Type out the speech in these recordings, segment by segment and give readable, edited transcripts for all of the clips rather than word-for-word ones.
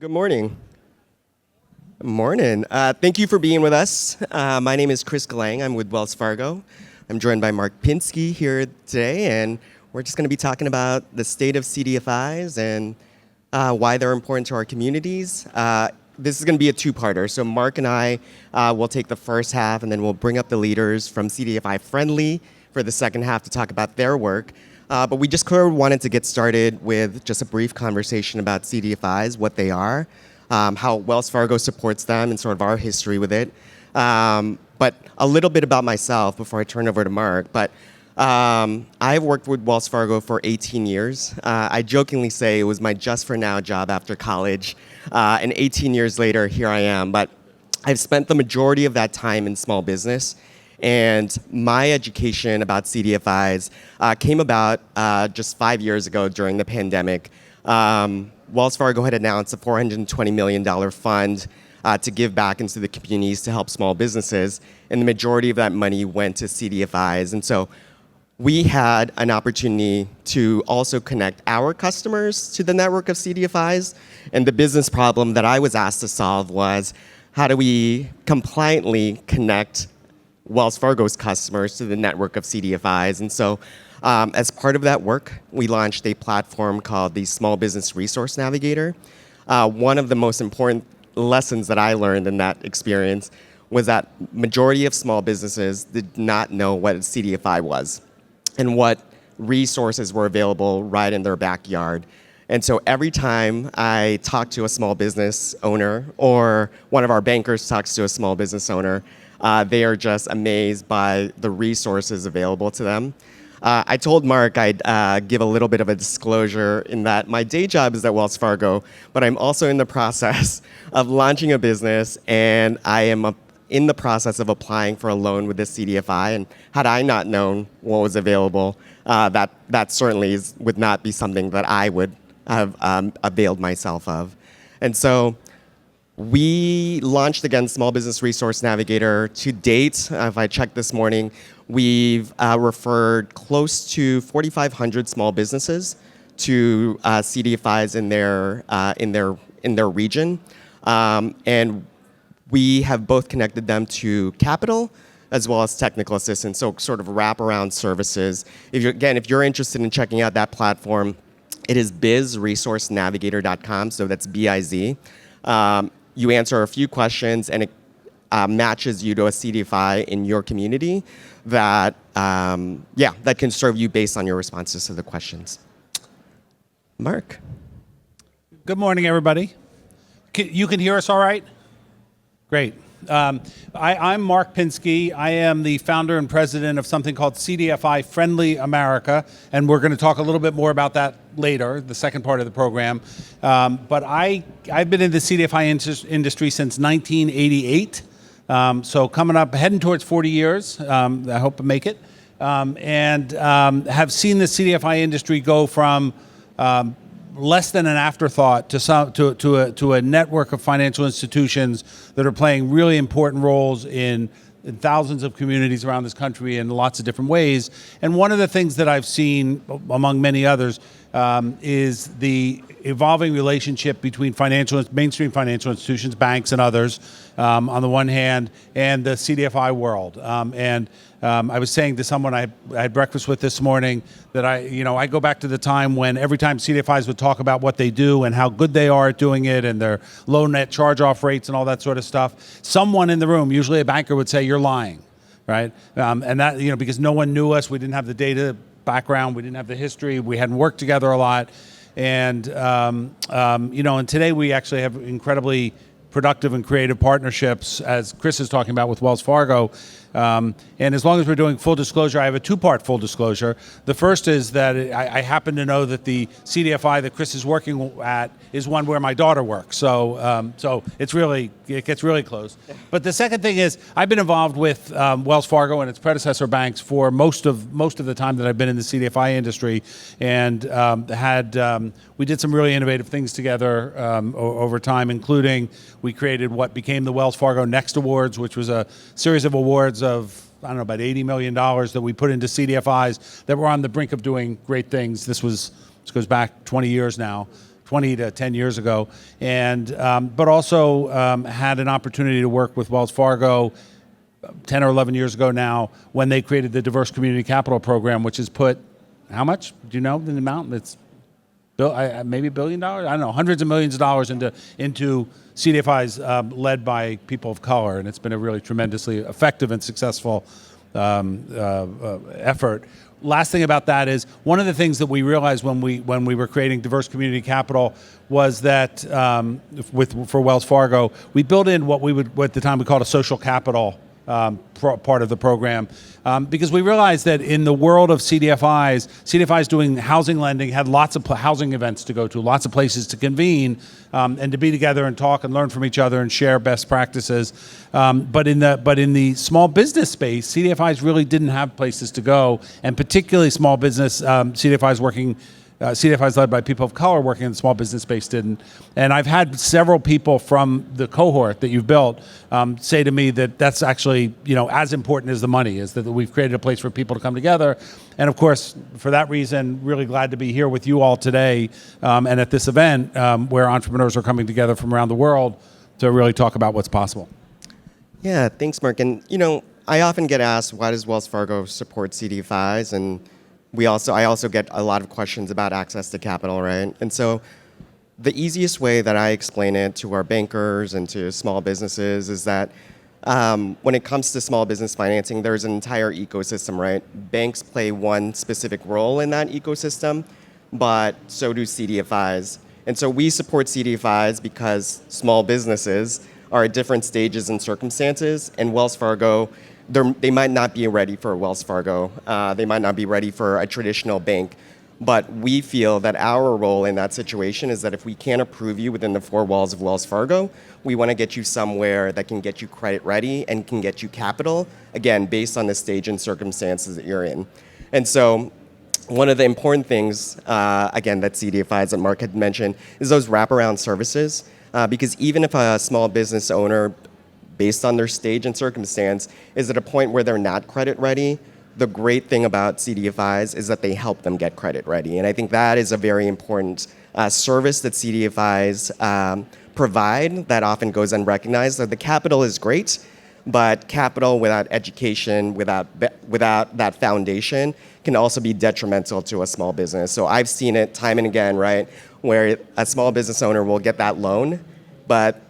Good morning. Morning. Thank you for being with us. My name is Chris Galang. I'm with Wells Fargo. I'm joined by Mark Pinsky here today, and we're just going to be talking about the state of CDFIs and why they're important to our communities. This is going to be a two-parter. So Mark and I will take the first half, and then we'll bring up the leaders from CDFI Friendly for the second half to talk about their work. But we just wanted to get started with just a brief conversation about CDFIs, what they are, how Wells Fargo supports them, and sort of our history with it. But a little bit about myself before I turn over to Mark. But I've worked with Wells Fargo for 18 years. I jokingly say it was my just for now job after college. And 18 years later, here I am. But I've spent the majority of that time in small business. And my education about CDFIs came about just 5 years ago during the pandemic. Wells Fargo had announced a $420 million fund to give back into the communities to help small businesses, and the majority of that money went to CDFIs. And so we had an opportunity to also connect our customers to the network of CDFIs, and the business problem that I was asked to solve was, how do we compliantly connect Wells Fargo's customers to the network of CDFIs? And so as part of that work, we launched a platform called the Small Business Resource Navigator. One of the most important lessons that I learned in that experience was that majority of small businesses did not know what a CDFI was and what resources were available right in their backyard. And so every time I talk to a small business owner, or one of our bankers talks to a small business owner, they are just amazed by the resources available to them. I told Mark I'd give a little bit of a disclosure in that my day job is at Wells Fargo, but I'm also in the process of launching a business, and I am in the process of applying for a loan with the CDFI. And had I not known what was available, that certainly would not be something that I would have availed myself of. And so we launched, again, Small Business Resource Navigator. To date, if I checked this morning, we've referred close to 4,500 small businesses to CDFIs in their region, and we have both connected them to capital as well as technical assistance, so sort of wraparound services. If you're interested in checking out that platform, it is bizresourcenavigator.com, so that's B-I-Z. You answer a few questions, and it matches you to a CDFI in your community that can serve you based on your responses to the questions. Mark. Good morning, everybody. You can hear us all right? Great. I'm Mark Pinsky. I am the founder and president of something called CDFI Friendly America, and we're going to talk a little bit more about that later, the second part of the program. But I've been in the CDFI industry since 1988, so coming up, heading towards 40 years. I hope to make it, and have seen the CDFI industry go from less than an afterthought to a network of financial institutions that are playing really important roles in thousands of communities around this country in lots of different ways. And one of the things that I've seen, among many others, is the evolving relationship between mainstream financial institutions, banks and others, on the one hand, and the CDFI world. I was saying to someone I had breakfast with this morning that I go back to the time when every time CDFIs would talk about what they do and how good they are at doing it and their low net charge-off rates and all that sort of stuff, someone in the room, usually a banker, would say, "You're lying," right? And that, because no one knew us, we didn't have the data background, we didn't have the history, we hadn't worked together a lot, and and today we actually have incredibly productive and creative partnerships, as Chris is talking about with Wells Fargo. And as long as we're doing full disclosure, I have a two-part full disclosure. The first is that I happen to know that the CDFI that Chris is working at is one where my daughter works. So it gets really close. But the second thing is I've been involved with Wells Fargo and its predecessor banks for most of the time that I've been in the CDFI industry, and we did some really innovative things together over time, including we created what became the Wells Fargo Next Awards, which was a series of awards of, I don't know, about $80 million that we put into CDFIs that were on the brink of doing great things. This goes back 20 years now, 20 to 10 years ago, and but also had an opportunity to work with Wells Fargo 10 or 11 years ago now when they created the Diverse Community Capital Program, which has put, how much? Do you know the amount? It's maybe $1 billion? I don't know, hundreds of millions of dollars into CDFIs led by people of color, and it's been a really tremendously effective and successful effort. Last thing about that is one of the things that we realized when we were creating Diverse Community Capital was that for Wells Fargo, we built in what at the time we called a social capital part of the program, because we realized that in the world of CDFIs doing housing lending had lots of housing events to go to, lots of places to convene, and to be together and talk and learn from each other and share best practices. But in the small business space, CDFIs really didn't have places to go, and particularly small business CDFIs led by people of color working in the small business space didn't. And I've had several people from the cohort that you've built say to me that that's actually, as important as the money is, that we've created a place for people to come together. And of course, for that reason, really glad to be here with you all today and at this event where entrepreneurs are coming together from around the world to really talk about what's possible. Yeah, thanks, Mark. And I often get asked, why does Wells Fargo support CDFIs? And I also get a lot of questions about access to capital, right? And so the easiest way that I explain it to our bankers and to small businesses is that when it comes to small business financing, there's an entire ecosystem, right? Banks play one specific role in that ecosystem, but so do CDFIs. And so we support CDFIs because small businesses are at different stages and circumstances, and Wells Fargo, they might not be ready for Wells Fargo. They might not be ready for a traditional bank. But we feel that our role in that situation is that if we can't approve you within the four walls of Wells Fargo, we want to get you somewhere that can get you credit ready and can get you capital, again, based on the stage and circumstances that you're in. And so one of the important things, again, that CDFIs that Mark had mentioned, is those wraparound services. Because even if a small business owner, based on their stage and circumstance, is at a point where they're not credit ready, the great thing about CDFIs is that they help them get credit ready. And I think that is a very important service that CDFIs provide that often goes unrecognized. So the capital is great, but capital without education, without that foundation, can also be detrimental to a small business. So I've seen it time and again, right, where a small business owner will get that loan, but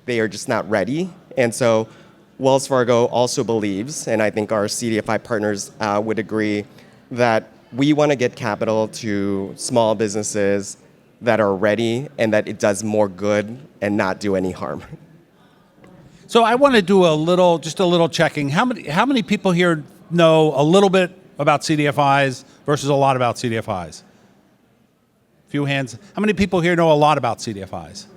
they are just not ready. And so Wells Fargo also believes, and I think our CDFI partners would agree, that we want to get capital to small businesses that are ready and that it does more good and not do any harm. So I want to do just a little checking. How many people here know a little bit about CDFIs versus a lot about CDFIs? A few hands. How many people here know a lot about CDFIs?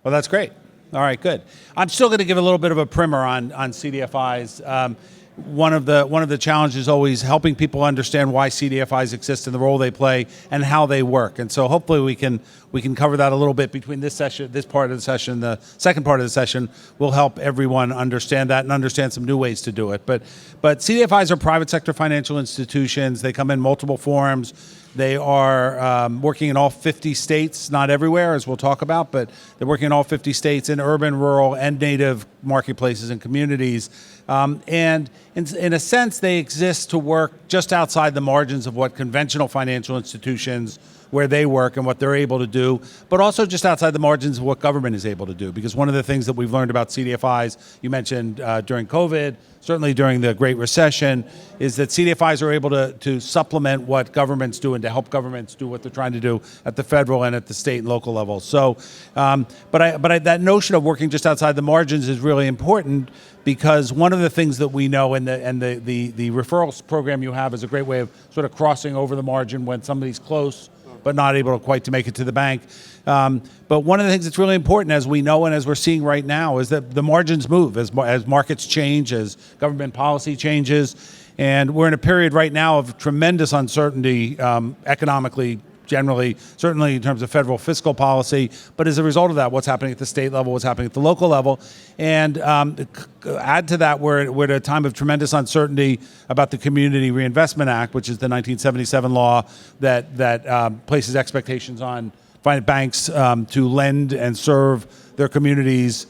Well, that's great. All right, good. I'm still going to give a little bit of a primer on CDFIs. One of the challenges is always helping people understand why CDFIs exist and the role they play and how they work. And so hopefully we can cover that a little bit between this part of the session, the second part of the session will help everyone understand that and understand some new ways to do it. But CDFIs are private sector financial institutions. They come in multiple forms. They are working in all 50 states, not everywhere, as we'll talk about, but they're working in all 50 states in urban, rural, and native marketplaces and communities. And in a sense, they exist to work just outside the margins of what conventional financial institutions, where they work and what they're able to do, but also just outside the margins of what government is able to do. Because one of the things that we've learned about CDFIs, you mentioned during COVID, certainly during the Great Recession, is that CDFIs are able to supplement what governments do and to help governments do what they're trying to do at the federal and at the state and local level. So, that notion of working just outside the margins is really important, because one of the things that we know, and the referrals program you have is a great way of sort of crossing over the margin when somebody's close but not able to quite to make it to the bank. But one of the things that's really important, as we know and as we're seeing right now, is that the margins move as markets change, as government policy changes. And we're in a period right now of tremendous uncertainty economically, generally, certainly in terms of federal fiscal policy, but as a result of that, what's happening at the state level, what's happening at the local level. And add to that, we're at a time of tremendous uncertainty about the Community Reinvestment Act, which is the 1977 law that places expectations on banks to lend and serve their communities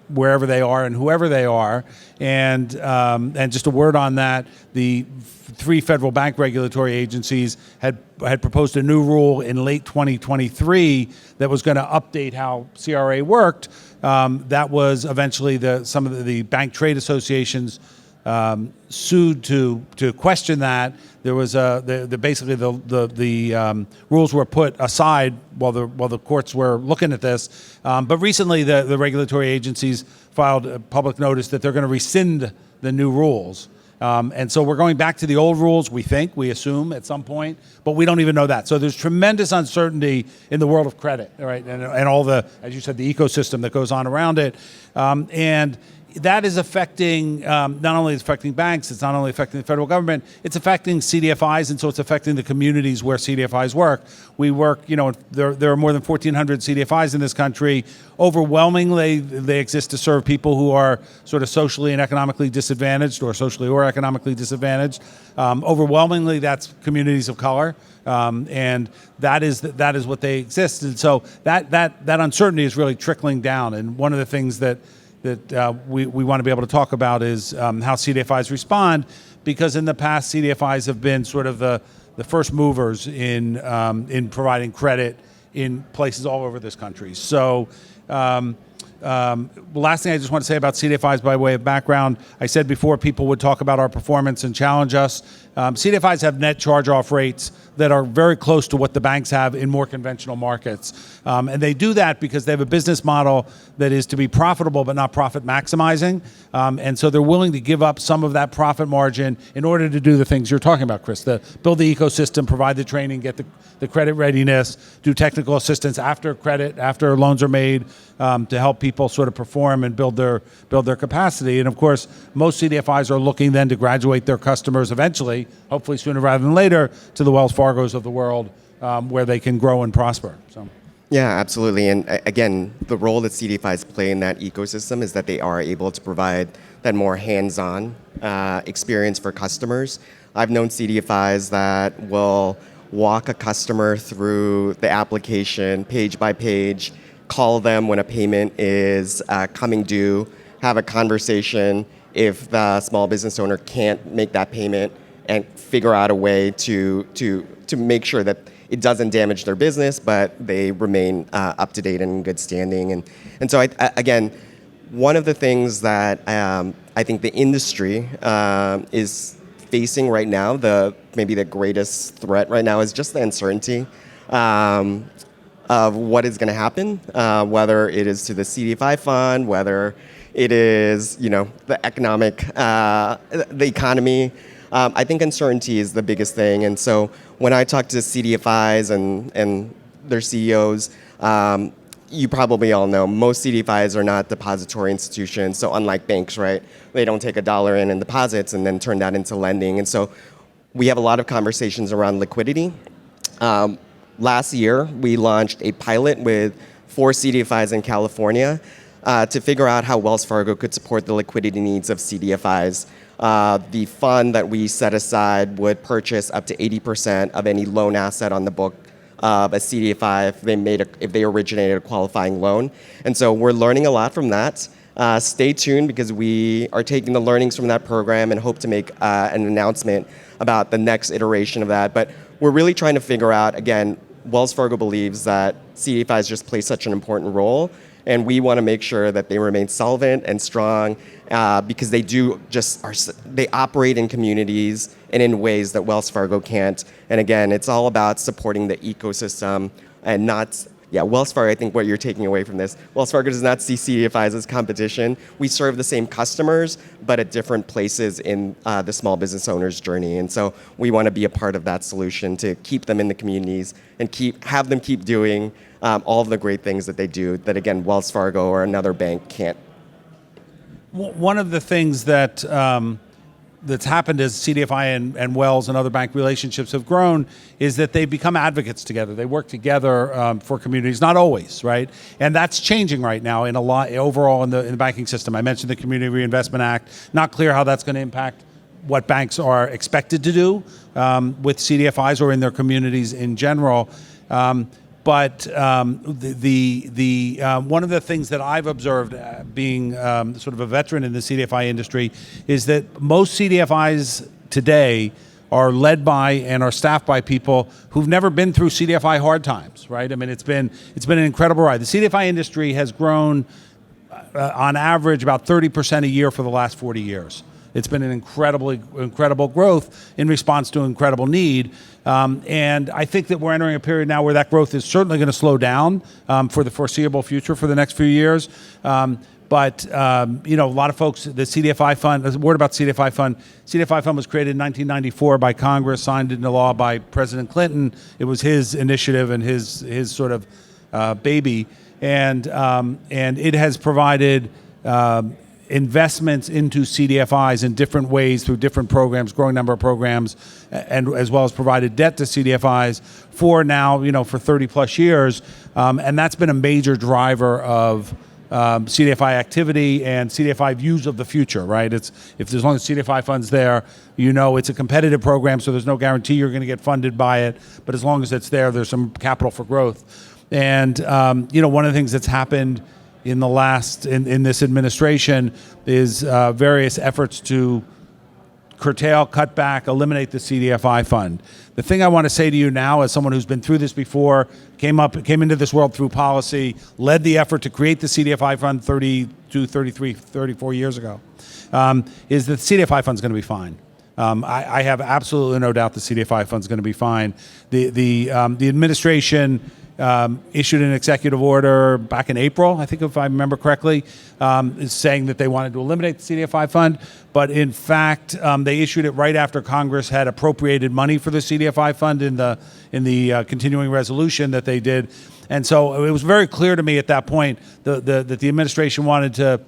wherever they are and whoever they are. And just a word on that, the three federal bank regulatory agencies had proposed a new rule in late 2023 that was going to update how CRA worked. That was eventually some of the bank trade associations sued to question that. There was basically the rules were put aside while the courts were looking at this. But recently, the regulatory agencies filed a public notice that they're going to rescind the new rules. And so we're going back to the old rules, we assume at some point, but we don't even know that. So there's tremendous uncertainty in the world of credit, right? And all the, as you said, the ecosystem that goes on around it. And that is affecting, not only is affecting banks, it's not only affecting the federal government, it's affecting CDFIs, and so it's affecting the communities where CDFIs work. We work, there are more than 1,400 CDFIs in this country. Overwhelmingly, they exist to serve people who are sort of socially and economically disadvantaged, or socially or economically disadvantaged. Overwhelmingly, that's communities of color, and that is what they exist. And so that uncertainty is really trickling down. And one of the things that we want to be able to talk about is how CDFIs respond, because in the past CDFIs have been sort of the first movers in providing credit in places all over this country. So last thing I just want to say about CDFIs by way of background, I said before people would talk about our performance and challenge us. CDFIs have net charge-off rates that are very close to what the banks have in more conventional markets. And they do that because they have a business model that is to be profitable but not profit maximizing. And so they're willing to give up some of that profit margin in order to do the things you're talking about, Chris. Build the ecosystem, provide the training, get the credit readiness, do technical assistance after loans are made, to help people sort of perform and build their capacity. And of course, most CDFIs are looking then to graduate their customers eventually, hopefully sooner rather than later, to the Wells Fargos of the world, where they can grow and prosper. So. Yeah, absolutely. And again, the role that CDFIs play in that ecosystem is that they are able to provide that more hands-on experience for customers. I've known CDFIs that will walk a customer through the application page by page, call them when a payment is coming due, have a conversation if the small business owner can't make that payment, and figure out a way to make sure that it doesn't damage their business, but they remain up to date and in good standing. And so again, one of the things that I think the industry is facing right now, maybe the greatest threat right now, is just the uncertainty of what is going to happen, whether it is to the CDFI fund, whether it is the economy. I think uncertainty is the biggest thing. And so when I talk to CDFIs and their CEOs, you probably all know most CDFIs are not depository institutions. So unlike banks, right, they don't take $1 in deposits and then turn that into lending. And so we have a lot of conversations around liquidity. Last year, we launched a pilot with 4 CDFIs in California to figure out how Wells Fargo could support the liquidity needs of CDFIs. The fund that we set aside would purchase up to 80% of any loan asset on the book of a CDFI if they originated a qualifying loan. And so we're learning a lot from that. Stay tuned, because we are taking the learnings from that program and hope to make an announcement about the next iteration of that. But we're really trying to figure out, again, Wells Fargo believes that CDFIs just play such an important role, and we want to make sure that they remain solvent and strong, because they operate in communities and in ways that Wells Fargo can't. And again, it's all about supporting the ecosystem and not. Wells Fargo, I think what you're taking away from this, Wells Fargo does not see CDFIs as competition. We serve the same customers, but at different places in the small business owner's journey. And so we want to be a part of that solution to keep them in the communities and have them keep doing all of the great things that they do that, again, Wells Fargo or another bank can't. One of the things that's happened as CDFI and Wells and other bank relationships have grown is that they become advocates together. They work together for communities, not always, right? And that's changing right now in a lot overall in the banking system. I mentioned the Community Reinvestment Act. Not clear how that's going to impact what banks are expected to do with CDFIs or in their communities in general. But one of the things that I've observed, being sort of a veteran in the CDFI industry, is that most CDFIs today are led by and are staffed by people who've never been through CDFI hard times, right? I mean, it's been an incredible ride. The CDFI industry has grown on average about 30% a year for the last 40 years. It's been an incredible growth in response to incredible need. And I think that we're entering a period now where that growth is certainly going to slow down for the foreseeable future for the next few years. But a lot of folks, the CDFI fund, a word about CDFI fund. CDFI fund was created in 1994 by Congress, signed into law by President Clinton. It was his initiative and his sort of baby. And it has provided investments into CDFIs in different ways through different programs, growing number of programs, and as well as provided debt to CDFIs for now, for 30 plus years. And that's been a major driver of CDFI activity and CDFI views of the future, right? As long as CDFI fund's there, it's a competitive program, so there's no guarantee you're going to get funded by it. But as long as it's there, there's some capital for growth. And one of the things that's happened in this administration is various efforts to curtail, cut back, eliminate the CDFI fund. The thing I want to say to you now, as someone who's been through this before, came into this world through policy, led the effort to create the CDFI fund 32, 33, 34 years ago, is that the CDFI fund's going to be fine. I have absolutely no doubt the CDFI fund's going to be fine. The administration issued an executive order back in April, I think if I remember correctly, saying that they wanted to eliminate the CDFI fund. But in fact, they issued it right after Congress had appropriated money for the CDFI fund in the continuing resolution that they did. And so it was very clear to me at that point that the administration wanted to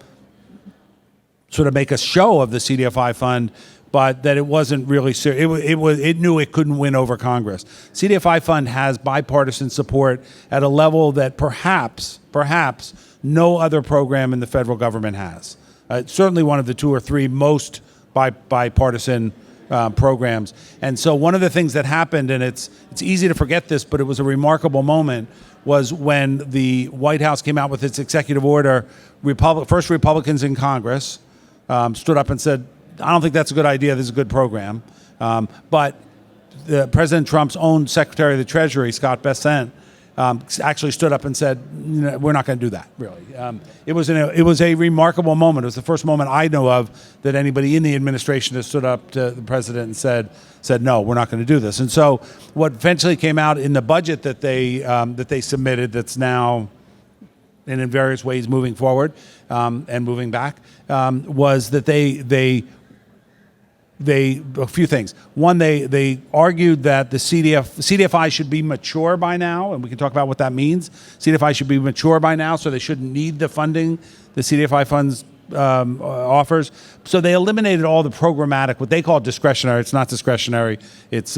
sort of make a show of the CDFI fund, but that it wasn't really serious. It knew it couldn't win over Congress. CDFI fund has bipartisan support at a level that perhaps no other program in the federal government has. It's certainly one of the two or three most bipartisan programs. And so one of the things that happened, and it's easy to forget this, but it was a remarkable moment, was when the White House came out with its executive order. First Republicans in Congress stood up and said, I don't think that's a good idea. This is a good program. But President Trump's own Secretary of the Treasury, Scott Bessent, actually stood up and said, we're not going to do that, really. It was a remarkable moment. It was the first moment I know of that anybody in the administration has stood up to the president and said, no, we're not going to do this. And so what eventually came out in the budget that they submitted, that's now and in various ways moving forward and moving back, was that they a few things. One, they argued that the CDFI should be mature by now, and we can talk about what that means. CDFI should be mature by now, so they shouldn't need the funding the CDFI funds offers. So they eliminated all the programmatic, what they call discretionary. It's not discretionary. It's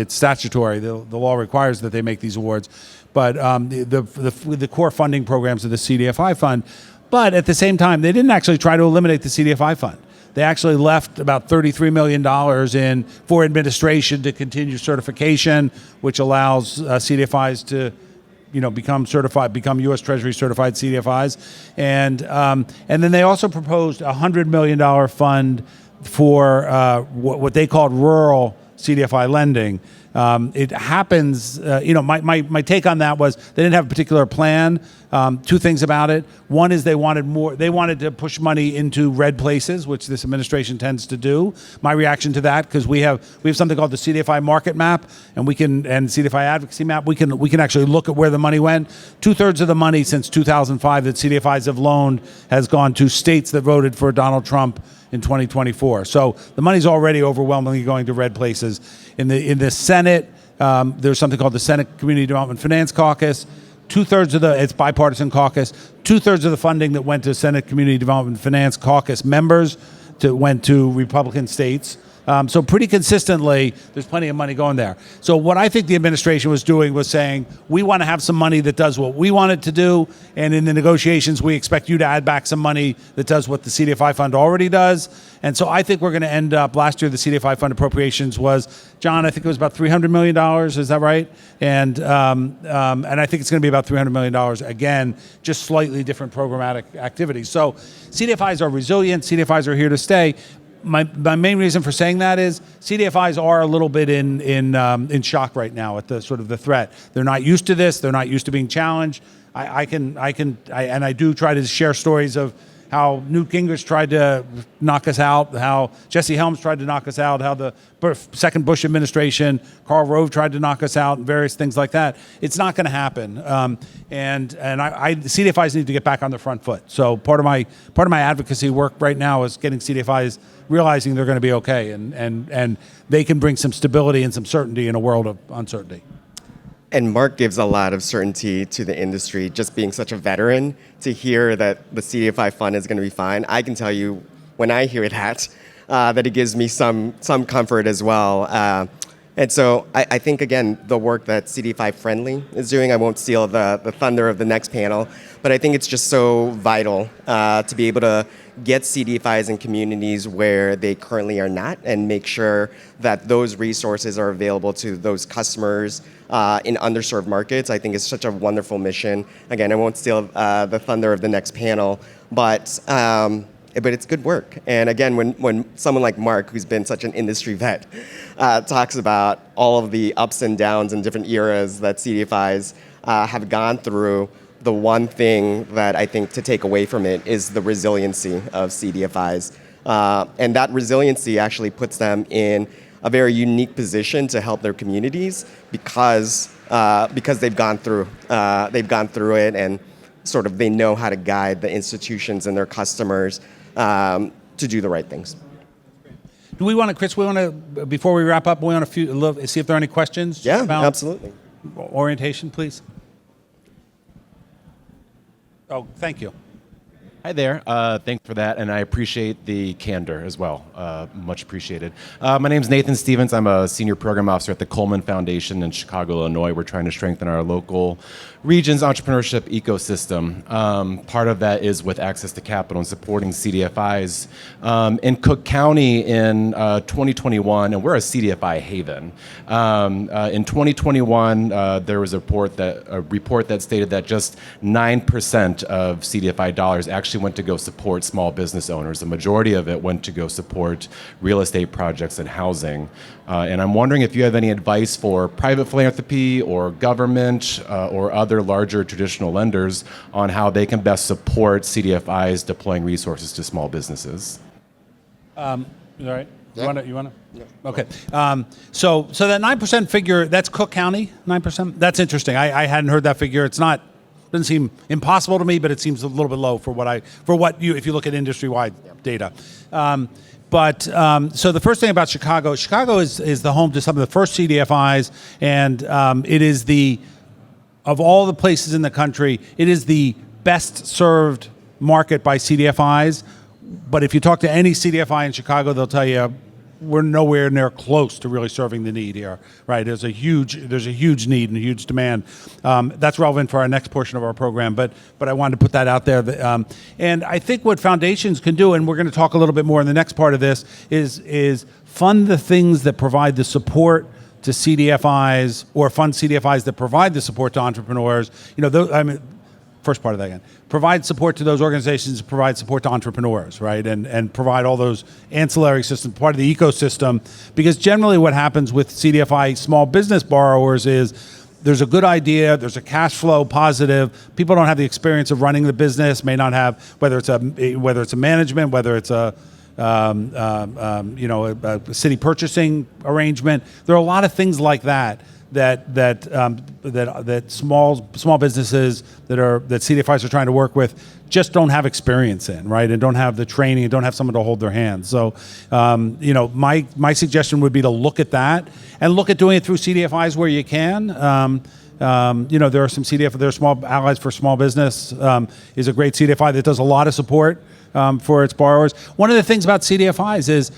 statutory. The law requires that they make these awards. But the core funding programs of the CDFI fund. But at the same time, they didn't actually try to eliminate the CDFI fund. They actually left about $33 million for administration to continue certification, which allows CDFIs to become U.S. Treasury certified CDFIs. And then they also proposed a $100 million fund for what they called rural CDFI lending. It happens, my take on that was they didn't have a particular plan. Two things about it. One is they wanted to push money into red places, which this administration tends to do. My reaction to that, because we have something called the CDFI market map, and CDFI advocacy map, we can actually look at where the money went. 2/3 of the money since 2005 that CDFIs have loaned has gone to states that voted for Donald Trump in 2024. So the money's already overwhelmingly going to red places. In the Senate, there's something called the Senate Community Development Finance Caucus. It's bipartisan caucus. 2/3 of the funding that went to Senate Community Development Finance Caucus members went to Republican states. So pretty consistently, there's plenty of money going there. So what I think the administration was doing was saying, we want to have some money that does what we want it to do, and in the negotiations, we expect you to add back some money that does what the CDFI fund already does. And so I think we're going to end up, last year the CDFI fund appropriations was, John, I think it was about $300 million, is that right? And I think it's going to be about $300 million, again, just slightly different programmatic activities. So CDFIs are resilient, CDFIs are here to stay. My main reason for saying that is CDFIs are a little bit in shock right now at the sort of the threat. They're not used to this. They're not used to being challenged. I do try to share stories of how Newt Gingrich tried to knock us out, how Jesse Helms tried to knock us out, how the second Bush administration, Karl Rove tried to knock us out, and various things like that. It's not going to happen, and CDFIs need to get back on the front foot. So part of my advocacy work right now is getting CDFIs realizing they're going to be okay, and they can bring some stability and some certainty in a world of uncertainty. And Mark gives a lot of certainty to the industry, just being such a veteran, to hear that the CDFI fund is going to be fine. I can tell you, when I hear that it gives me some comfort as well. And so I think, again, the work that CDFI Friendly is doing, I won't steal the thunder of the next panel, but I think it's just so vital to be able to get CDFIs in communities where they currently are not, and make sure that those resources are available to those customers in underserved markets. I think it's such a wonderful mission. Again, I won't steal the thunder of the next panel, but it's good work. And again, when someone like Mark, who's been such an industry vet, talks about all of the ups and downs and different eras that CDFIs have gone through, the one thing that I think to take away from it is the resiliency of CDFIs. And that resiliency actually puts them in a very unique position to help their communities because they've gone through it, and sort of they know how to guide the institutions and their customers to do the right things. Do we want to, Chris? Before we wrap up, we want to see if there are any questions. Yeah, about absolutely. Orientation, please. Oh, thank you. Hi there. Thanks for that, and I appreciate the candor as well. Much appreciated. My name is Nathan Stevens. I'm a senior program officer at the Coleman Foundation in Chicago, Illinois. We're trying to strengthen our local region's entrepreneurship ecosystem. Part of that is with access to capital and supporting CDFIs. In Cook County in 2021, and we're a CDFI haven. In 2021, there was a report that stated that just 9% of CDFI dollars actually went to go support small business owners. The majority of it went to go support real estate projects and housing. And I'm wondering if you have any advice for private philanthropy or government or other larger traditional lenders on how they can best support CDFIs deploying resources to small businesses. All right. Yeah. You want to? Yeah. Okay. So that 9% figure, that's Cook County, 9%? That's interesting. I hadn't heard that figure. Doesn't seem impossible to me, but it seems a little bit low if you look at industry-wide data. So the first thing about Chicago is the home to some of the first CDFIs, and it is of all the places in the country, it is the best served market by CDFIs. But if you talk to any CDFI in Chicago, they'll tell you we're nowhere near close to really serving the need here, right? There's a huge need and a huge demand. That's relevant for our next portion of our program, but I wanted to put that out there. And I think what foundations can do, and we're going to talk a little bit more in the next part of this, is fund the things that provide the support to CDFIs, or fund CDFIs that provide the support to entrepreneurs. First part of that again. Provide support to those organizations, provide support to entrepreneurs, right? And provide all those ancillary systems, part of the ecosystem. Because generally what happens with CDFI small business borrowers is there's a good idea, there's a cash flow positive, people don't have the experience of running the business, may not have, whether it's a management, whether it's a city purchasing arrangement. There are a lot of things like that small businesses that CDFIs are trying to work with just don't have experience in, right? And don't have the training and don't have someone to hold their hand. So, my suggestion would be to look at that and look at doing it through CDFIs where you can. There are some there are small allies for small business is a great CDFI that does a lot of support for its borrowers. One of the things about CDFIs is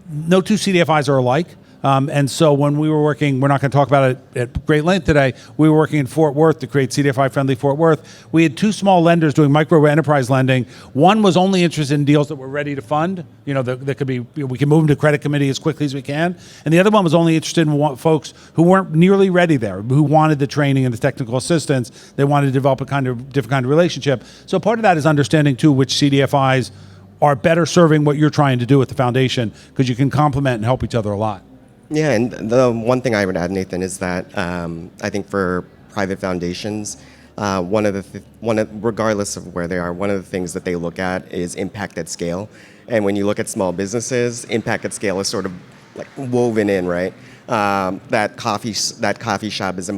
no two CDFIs are alike. And so when we were working, we're not going to talk about it at great length today, we were working in Fort Worth to create CDFI Friendly Fort Worth. We had two small lenders doing micro enterprise lending. One was only interested in deals that were ready to fund, that could be, we can move them to credit committee as quickly as we can. And the other one was only interested in folks who weren't nearly ready there, who wanted the training and the technical assistance. They wanted to develop a different kind of relationship. So part of that is understanding too which CDFIs are better serving what you're trying to do at the foundation, because you can complement and help each other a lot. Yeah, and the one thing I would add, Nathan, is that I think for private foundations, regardless of where they are, one of the things that they look at is impact at scale. And when you look at small businesses, impact at scale is sort of like woven in, right? That coffee shop is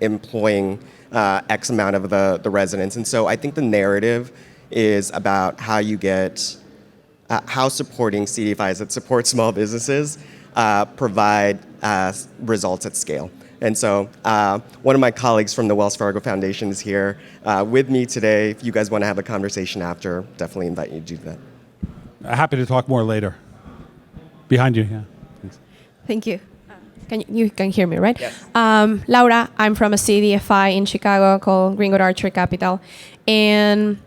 employing X amount of the residents, and so I think the narrative is about how you get how supporting CDFIs that support small businesses provide results at scale. And so one of my colleagues from the Wells Fargo Foundation is here with me today. If you guys want to have a conversation after, definitely invite you to do that. Happy to talk more later. Behind you, yeah. Thanks. Thank you. You can hear me, right? Yes. Laura, I'm from a CDFI in Chicago called Greenwood Archer Capital. And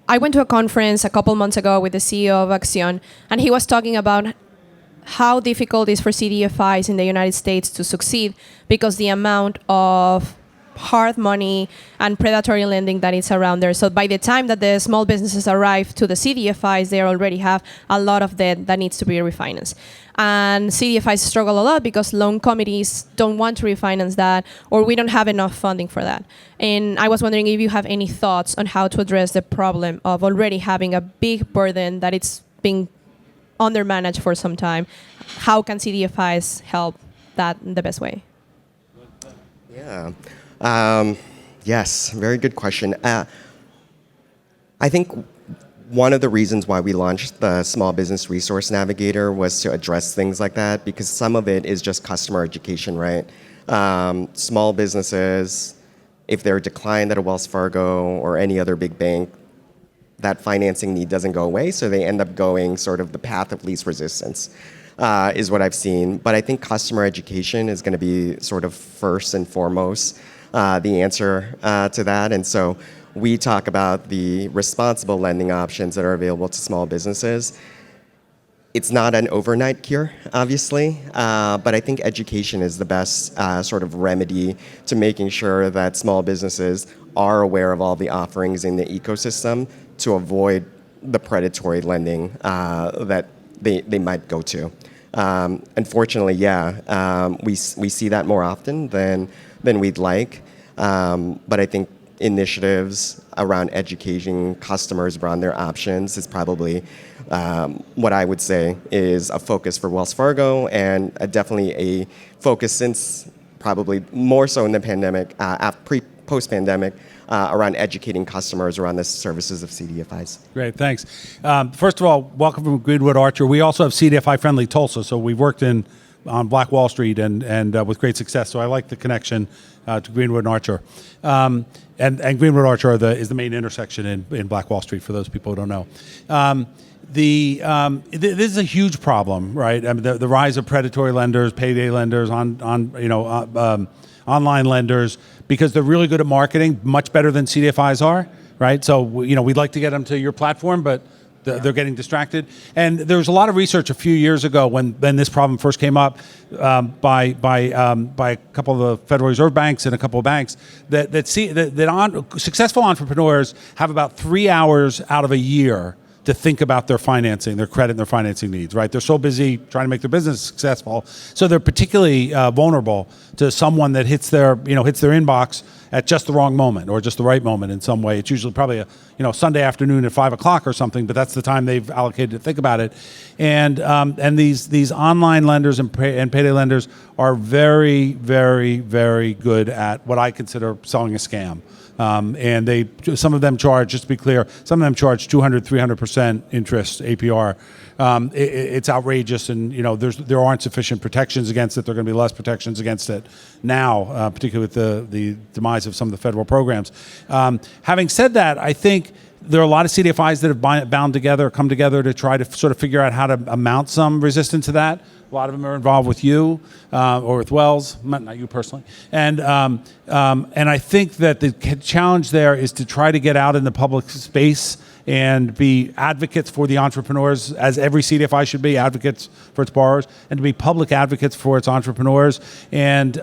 I went to a conference a couple months ago with the CEO of Accion, and he was talking about how difficult it is for CDFIs in the United States to succeed because the amount of hard money and predatory lending that is around there. So by the time that the small businesses arrive to the CDFIs, they already have a lot of debt that needs to be refinanced. And CDFIs struggle a lot because loan committees don't want to refinance that, or we don't have enough funding for that. And I was wondering if you have any thoughts on how to address the problem of already having a big burden that it's being undermanaged for some time. How can CDFIs help that in the best way? Yeah. Yes, very good question. I think one of the reasons why we launched the Small Business Resource Navigator was to address things like that, because some of it is just customer education, right? Small businesses, if they're declined at a Wells Fargo or any other big bank, that financing need doesn't go away, so they end up going sort of the path of least resistance, is what I've seen. But I think customer education is going to be sort of first and foremost the answer to that. And so we talk about the responsible lending options that are available to small businesses. It's not an overnight cure, obviously, but I think education is the best sort of remedy to making sure that small businesses are aware of all the offerings in the ecosystem to avoid the predatory lending that they might go to. Unfortunately, we see that more often than we'd like, but I think initiatives around educating customers around their options is probably what I would say is a focus for Wells Fargo, and definitely a focus since probably more so in the pandemic, post-pandemic, around educating customers around the services of CDFIs. Great, thanks. First of all, welcome from Greenwood Archer. We also have CDFI Friendly Tulsa, so we've worked on Black Wall Street and with great success. So I like the connection to Greenwood and Archer. And Greenwood Archer is the main intersection in Black Wall Street, for those people who don't know. This is a huge problem, right? I mean, the rise of predatory lenders, payday lenders, online lenders, because they're really good at marketing, much better than CDFIs are, right? So we'd like to get them to your platform, but they're getting distracted. And there was a lot of research a few years ago when this problem first came up by a couple of the Federal Reserve banks and a couple of banks that successful entrepreneurs have about 3 hours out of a year to think about their financing, their credit and their financing needs, right? They're so busy trying to make their business successful. So they're particularly vulnerable to someone that hits their inbox at just the wrong moment or just the right moment in some way. It's usually probably a Sunday afternoon at 5 o'clock or something, but that's the time they've allocated to think about it. And these online lenders and payday lenders are very, very, very good at what I consider selling a scam. And some of them charge, just to be clear, some of them charge 200, 300% interest APR. It's outrageous, and there aren't sufficient protections against it. There are going to be less protections against it now, particularly with the demise demise of some of the federal programs. Having said that, I think there are a lot of CDFIs that have come together to try to sort of figure out how to mount some resistance to that. A lot of them are involved with you or with Wells, not you personally. And I think that the challenge there is to try to get out in the public space and be advocates for the entrepreneurs, as every CDFI should be, advocates for its borrowers, and to be public advocates for its entrepreneurs. And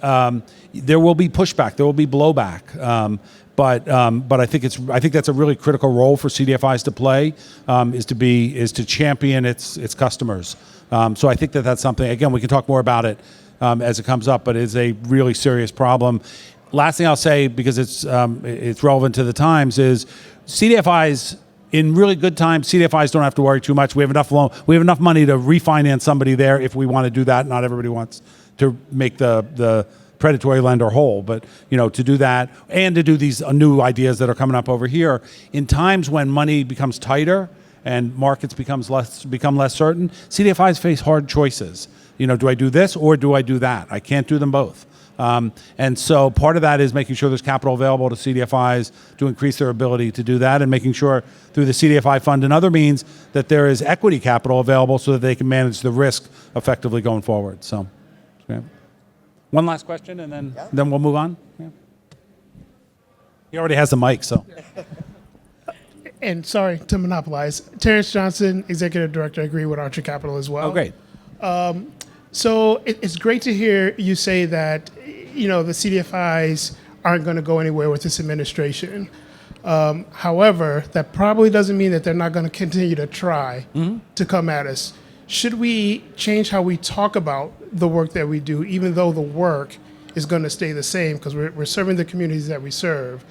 there will be pushback, there will be blowback. But I think that's a really critical role for CDFIs to play, is to champion its customers. So I think that's something. Again, we can talk more about it as it comes up, but it's a really serious problem. Last thing I'll say, because it's relevant to the times, is CDFIs. In really good times, CDFIs don't have to worry too much. We have enough money to refinance somebody there if we want to do that. Not everybody wants to make the predatory lender whole, but to do that and to do these new ideas that are coming up over here. In times when money becomes tighter and markets become less certain, CDFIs face hard choices. Do I do this or do I do that? I can't do them both. And so part of that is making sure there's capital available to CDFIs to increase their ability to do that, and making sure through the CDFI fund and other means that there is equity capital available so that they can manage the risk effectively going forward. So, yeah. One last question, and then we'll move on. Yeah. He already has the mic, so. And sorry to monopolize. Terrence Johnson, Executive Director, I agree with Archer Capital as well. Oh, great. So it's great to hear you say that, the CDFIs aren't going to go anywhere with this administration. However, that probably doesn't mean that they're not going to continue to try to come at us. Should we change how we talk about the work that we do, even though the work is going to stay the same because we're serving the communities that we serve?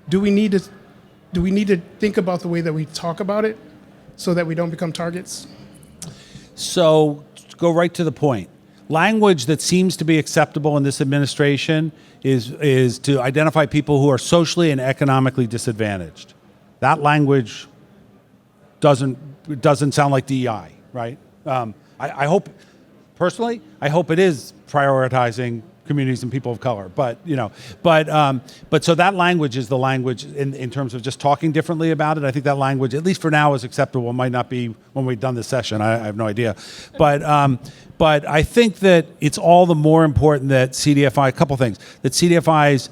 Do we need to think about the way that we talk about it so that we don't become targets? So go right to the point. Language that seems to be acceptable in this administration is to identify people who are socially and economically disadvantaged. That language doesn't sound like DEI, right? I hope, personally, it is prioritizing communities and people of color, but so that language is the language in terms of just talking differently about it. I think that language, at least for now, is acceptable. It might not be when we've done this session. I have no idea, but I think that it's all the more important that a couple things, that CDFIs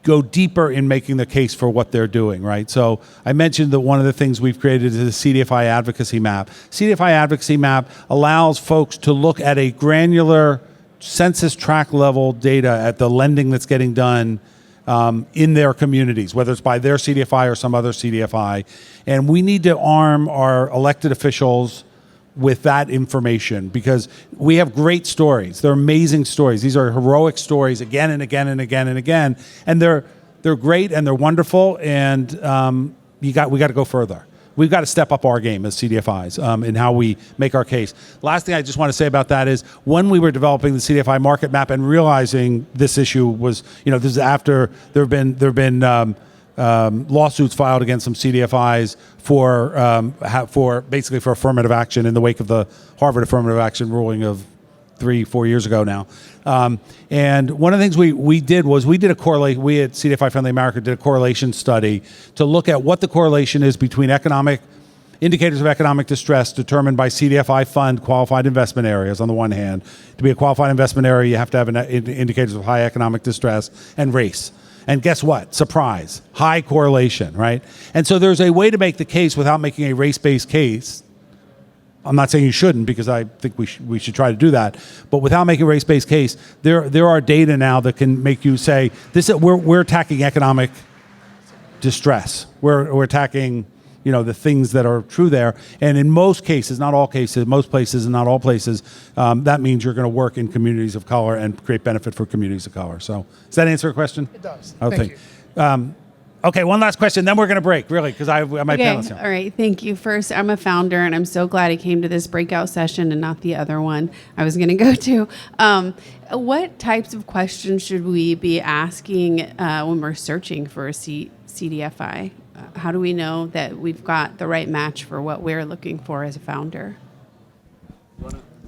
go deeper in making the case for what they're doing, right? So I mentioned that one of the things we've created is the CDFI Advocacy Map. CDFI Advocacy Map allows folks to look at a granular census tract level data at the lending that's getting done in their communities, whether it's by their CDFI or some other CDFI. And we need to arm our elected officials with that information because we have great stories. They're amazing stories. These are heroic stories again and again and again and again. And they're great and they're wonderful. And we got to go further. We've got to step up our game as CDFIs in how we make our case. Last thing I just want to say about that is when we were developing the CDFI market map and realizing this issue was, this is after there have been lawsuits filed against some CDFIs for basically for affirmative action in the wake of the Harvard affirmative action ruling of 3-4 years ago now. And one of the things we did was we at CDFI Friendly America did a correlation study to look at what the correlation is between indicators of economic distress determined by CDFI fund qualified investment areas on the one hand. To be a qualified investment area, you have to have indicators of high economic distress and race. And guess what? Surprise, high correlation, right? And so there's a way to make the case without making a race-based case. I'm not saying you shouldn't because I think we should try to do that. But without making a race-based case, there are data now that can make you say we're attacking economic distress. We're attacking the things that are true there. And in most cases, not all cases, most places and not all places, that means you're going to work in communities of color and create benefit for communities of color. So does that answer your question? It does. Oh, Thank you. Okay, one last question, then we're going to break, really, because I have my panelists here. All right, thank you. First, I'm a founder, and I'm so glad I came to this breakout session and not the other one I was going to go to. What types of questions should we be asking when we're searching for a CDFI? How do we know that we've got the right match for what we're looking for as a founder?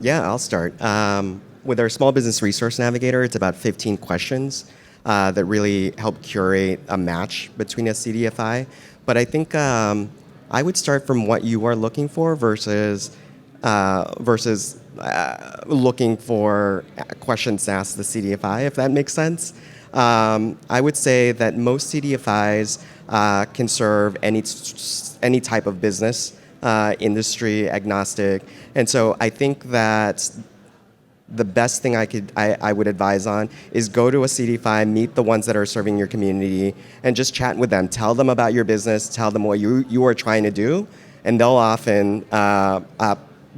Yeah, I'll start. With our Small Business Resource Navigator, it's about 15 questions. that really help curate a match between a CDFI. But I think I would start from what you are looking for versus looking for questions to ask the CDFI, if that makes sense. I would say that most CDFIs can serve any type of business, industry agnostic, and so I think that the best thing I would advise on is go to a CDFI, meet the ones that are serving your community, and just chat with them. Tell them about your business, tell them what you are trying to do, and they'll often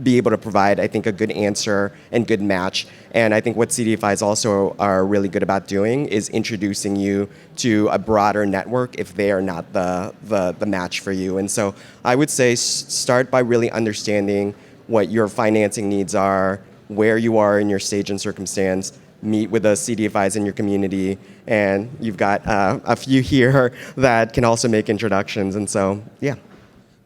be able to provide, I think, a good answer and good match. And I think what CDFIs also are really good about doing is introducing you to a broader network if they are not the match for you. And so I would say start by really understanding what your financing needs are, where you are in your stage and circumstance, meet with the CDFIs in your community, and you've got a few here that can also make introductions. And so, yeah.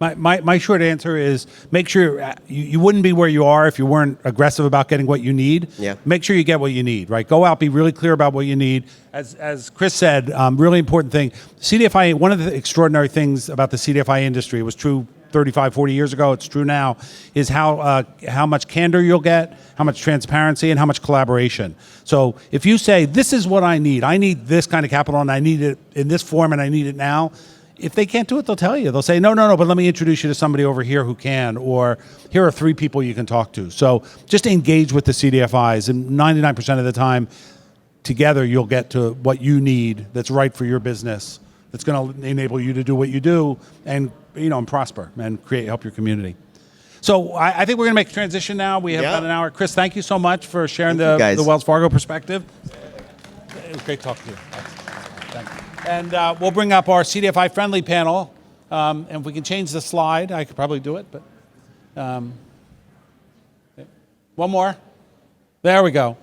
My short answer is make sure you wouldn't be where you are if you weren't aggressive about getting what you need. Yeah. Make sure you get what you need, right? Go out, be really clear about what you need. As Chris said, really important thing. CDFI, one of the extraordinary things about the CDFI industry, was true 35, 40 years ago, it's true now, is how much candor you'll get, how much transparency, and how much collaboration. So if you say, this is what I need this kind of capital, and I need it in this form, and I need it now, if they can't do it, they'll tell you. They'll say, no, but let me introduce you to somebody over here who can, or here are 3 people you can talk to. So just engage with the CDFIs, and 99% of the time, together you'll get to what you need that's right for your business, that's going to enable you to do what you do and prosper and help your community. So I think we're going to make a transition now. We have about an hour. Chris, thank you so much for sharing the Wells Fargo perspective. It was great talking to you. Thank you. And we'll bring up our CDFI Friendly panel. And if we can change the slide, I could probably do it. But one more. There we go.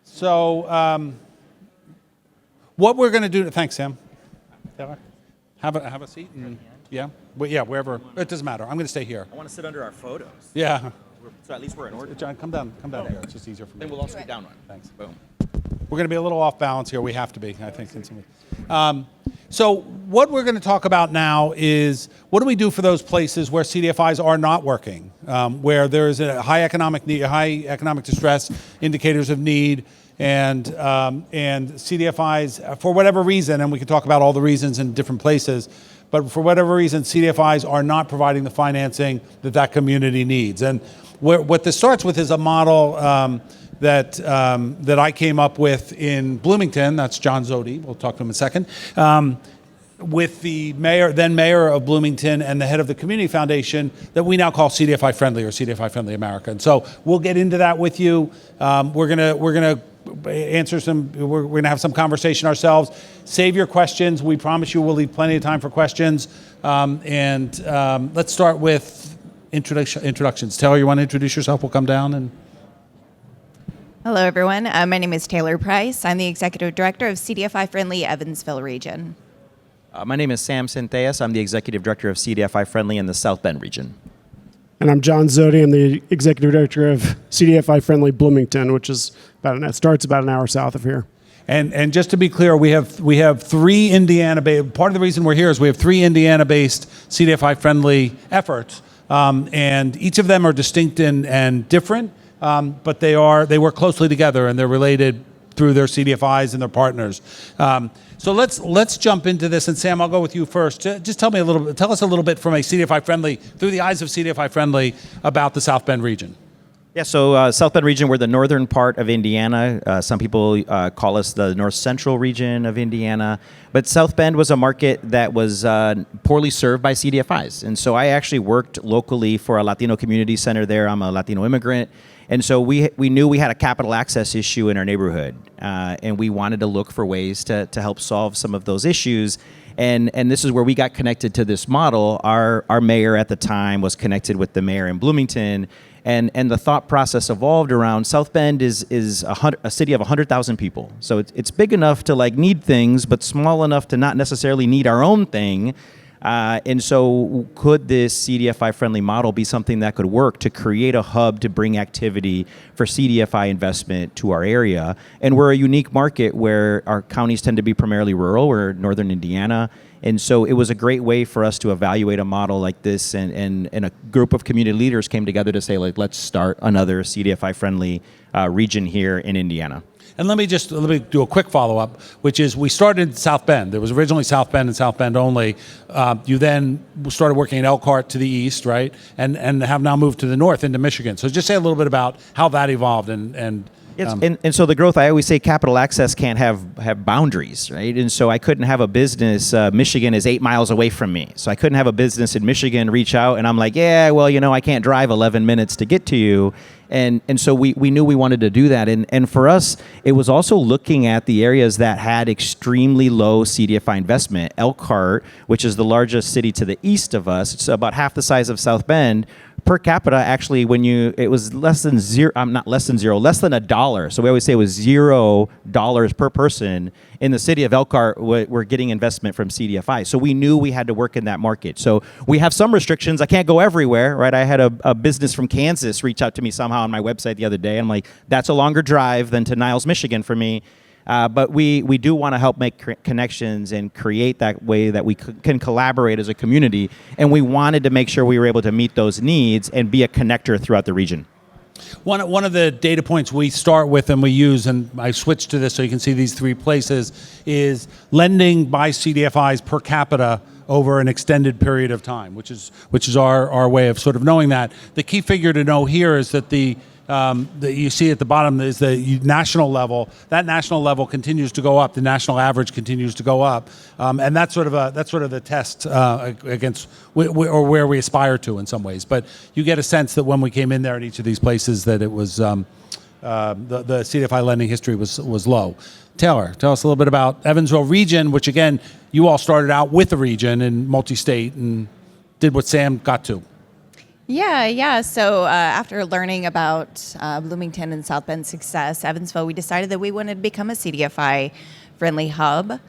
So what we're going to do, thanks, Sam. Have a seat. And, wherever. It doesn't matter. I'm going to stay here. I want to sit under our photos. Yeah. So at least we're in order. John, come down here. It's just easier for me. Then we'll all scoot down one. Thanks. Boom. We're going to be a little off balance here. We have to be, I think. So what we're going to talk about now is what do we do for those places where CDFIs are not working, where there is a high economic need, high economic distress, indicators of need, and CDFIs, for whatever reason, and we can talk about all the reasons in different places, but for whatever reason, CDFIs are not providing the financing that community needs. And what this starts with is a model that I came up with in Bloomington. That's John Zodi. We'll talk to him in a second. With the then mayor of Bloomington and the head of the community foundation that we now call CDFI Friendly or CDFI Friendly America. And so we'll get into that with you. We're gonna answer some. We're gonna have some conversation ourselves. Save your questions. We promise you we'll leave plenty of time for questions. Let's start with introductions. Taylor, you want to introduce yourself? We'll come down and. Hello, everyone. My name is Taylor Price. I'm the Executive Director of CDFI Friendly Evansville region. My name is Sam Centellas. I'm the Executive Director of CDFI Friendly in the South Bend region. And I'm John Zodi. I'm the Executive Director of CDFI Friendly Bloomington, which is starts about an hour south of here. And just to be clear, we have 3 Indiana-based. Part of the reason we're here is we have 3 Indiana-based CDFI Friendly efforts, and each of them are distinct and different. But they work closely together, and they're related through their CDFIs and their partners. So let's jump into this. And Sam, I'll go with you first. Just tell us a little bit from a CDFI Friendly, through the eyes of CDFI Friendly, about the South Bend region. Yeah, so South Bend region, we're the northern part of Indiana. Some people call us the north central region of Indiana. But South Bend was a market that was poorly served by CDFIs. And so I actually worked locally for a Latino community center there. I'm a Latino immigrant. And so we knew we had a capital access issue in our neighborhood. And we wanted to look for ways to help solve some of those issues. And this is where we got connected to this model. Our mayor at the time was connected with the mayor in Bloomington. And the thought process evolved around South Bend is a city of 100,000 people. So it's big enough to need things, but small enough to not necessarily need our own thing. And so could this CDFI friendly model be something that could work to create a hub to bring activity for CDFI investment to our area? And we're a unique market where our counties tend to be primarily rural. We're northern Indiana. And so it was a great way for us to evaluate a model like this, and a group of community leaders came together to say, like, let's start another CDFI friendly region here in Indiana. And let me do a quick follow-up, which is we started in South Bend. There was originally South Bend and South Bend only. You then started working in Elkhart to the east, right? And have now moved to the north into Michigan. So just say a little bit about how that evolved and And so the growth, I always say capital access can't have boundaries, right? And so I couldn't have a business, Michigan is 8 miles away from me. So I couldn't have a business in Michigan reach out and I'm like, yeah, well, I can't drive 11 minutes to get to you. And so we knew we wanted to do that. And for us, it was also looking at the areas that had extremely low CDFI investment. Elkhart, which is the largest city to the east of us, it's about half the size of South Bend. Per capita, actually, it was less than $1. So we always say it was $0 per person. In the city of Elkhart, we're getting investment from CDFI. So we knew we had to work in that market. So we have some restrictions. I can't go everywhere, right? I had a business from Kansas reach out to me somehow on my website the other day. I'm like, that's a longer drive than to Niles, Michigan for me. But we do want to help make connections and create that way that we can collaborate as a community. And we wanted to make sure we were able to meet those needs and be a connector throughout the region. One of the data points we start with and we use, and I switched to this so you can see these 3 places, is lending by CDFIs per capita over an extended period of time, which is our way of sort of knowing that. The key figure to know here is that that you see at the bottom is the national level. That national level continues to go up. The national average continues to go up, and that's sort of the test against or where we aspire to in some ways. But you get a sense that when we came in there at each of these places, that it was the CDFI lending history was low. Taylor, tell us a little bit about Evansville region, which again you all started out with a region in multi-state and did what Sam got to. Yeah. So after learning about Bloomington and South Bend's success, Evansville, we decided that we wanted to become a CDFI friendly hub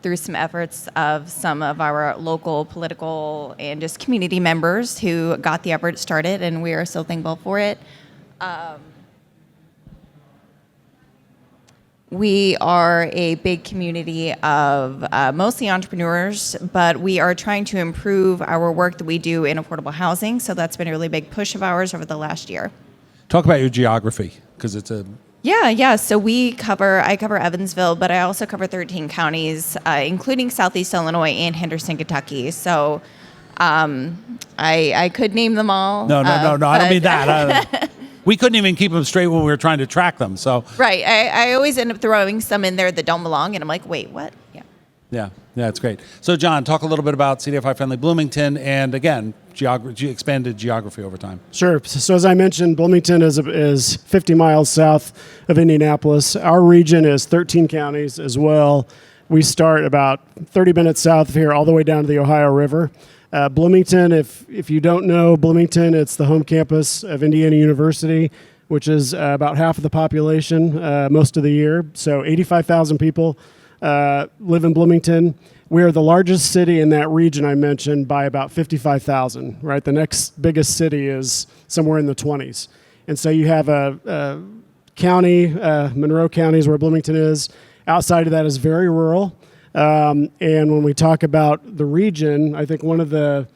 through some efforts of some of our local political and just community members who got the effort started, and we are so thankful for it. We are a big community of mostly entrepreneurs, but we are trying to improve our work that we do in affordable housing. So that's been a really big push of ours over the last year. Talk about your geography, because it's a... Yeah. So I cover Evansville, but I also cover 13 counties, including Southeast Illinois and Henderson, Kentucky. So I could name them all. No, I don't mean that. We couldn't even keep them straight when we were trying to track them. So right, I always end up throwing some in there that don't belong, and I'm like, wait, what? Yeah, it's great. So John, talk a little bit about CDFI Friendly Bloomington, and again, expanded geography over time. Sure. So as I mentioned, Bloomington is 50 miles south of Indianapolis. Our region is 13 counties as well. We start about 30 minutes south of here, all the way down to the Ohio River. Bloomington, if you don't know Bloomington, it's the home campus of Indiana University, which is about half of the population most of the year. So 85,000 people live in Bloomington. We are the largest city in that region I mentioned by about 55,000, right? The next biggest city is somewhere in the 20s. And so you have a county, Monroe County is where Bloomington is. Outside of that is very rural. And when we talk about the region, I think one of the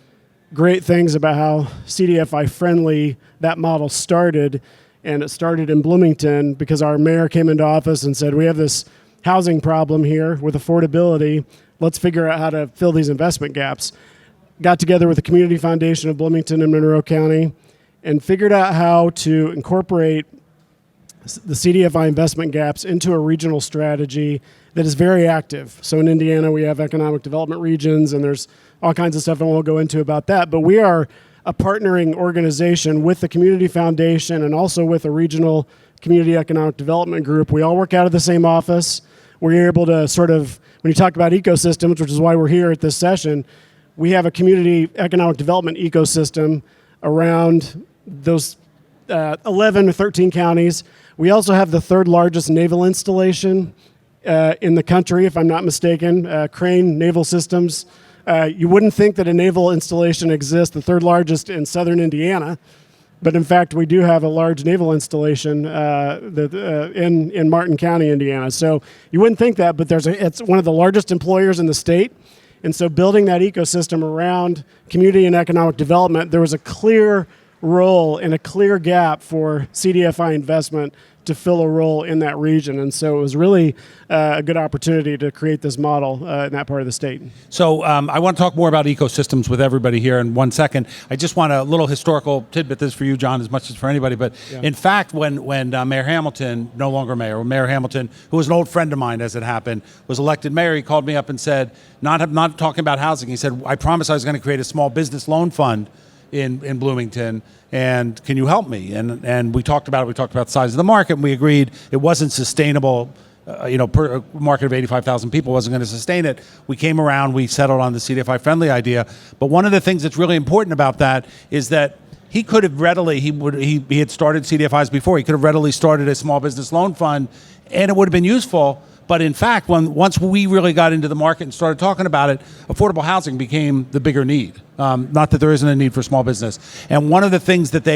great things about how CDFI friendly that model started, and it started in Bloomington because our mayor came into office and said, we have this housing problem here with affordability. Let's figure out how to fill these investment gaps. Got together with the Community Foundation of Bloomington and Monroe County and figured out how to incorporate the CDFI investment gaps into a regional strategy that is very active. So in Indiana, we have economic development regions, and there's all kinds of stuff I won't go into about that. But we are a partnering organization with the Community Foundation and also with a regional community economic development group. We all work out of the same office. We're able to sort of, when you talk about ecosystems, which is why we're here at this session, we have a community economic development ecosystem around those 11 or 13 counties. We also have the third largest naval installation in the country, if I'm not mistaken. Crane Naval Systems You wouldn't think that a naval installation exists, the third largest in southern Indiana, but in fact, we do have a large naval installation in Martin County, Indiana. So you wouldn't think that, but it's one of the largest employers in the state. And so building that ecosystem around community and economic development, there was a clear role and a clear gap for CDFI investment to fill a role in that region. And so it was really a good opportunity to create this model in that part of the state. So I want to talk more about ecosystems with everybody here in 1 second. I just want a little historical tidbit. This is for you, John, as much as for anybody. But in fact, when Mayor Hamilton, no longer mayor, Mayor Hamilton, who was an old friend of mine as it happened, was elected mayor, he called me up and said, not talking about housing, he said, I promised I was going to create a small business loan fund in Bloomington, and can you help me? And we talked about it. We talked about the size of the market, and we agreed it wasn't sustainable. Per a market of 85,000 people wasn't going to sustain it. We came around, we settled on the CDFI Friendly idea. But one of the things that's really important about that is that he could have readily, he had started CDFIs before, he could have readily started a small business loan fund, and it would have been useful. But in fact, once we really got into the market and started talking about it, affordable housing became the bigger need. Not that there isn't a need for small business. And one of the things that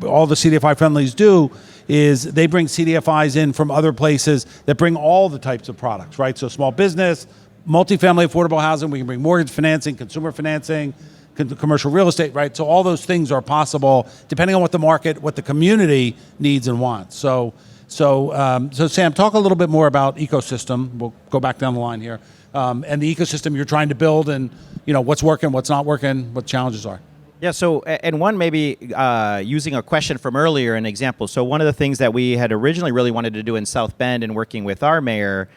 all the CDFI friendlies do is they bring CDFIs in from other places that bring all the types of products, right? So small business, multifamily affordable housing, we can bring mortgage financing, consumer financing, commercial real estate, right? So all those things are possible depending on what the market, what the community needs and wants. So Sam, talk a little bit more about ecosystem. We'll go back down the line here, and the ecosystem you're trying to build, and what's working, what's not working, what challenges are. Yeah, so, and one maybe using a question from earlier, an example. So one of the things that we had originally really wanted to do in South Bend and working with our mayor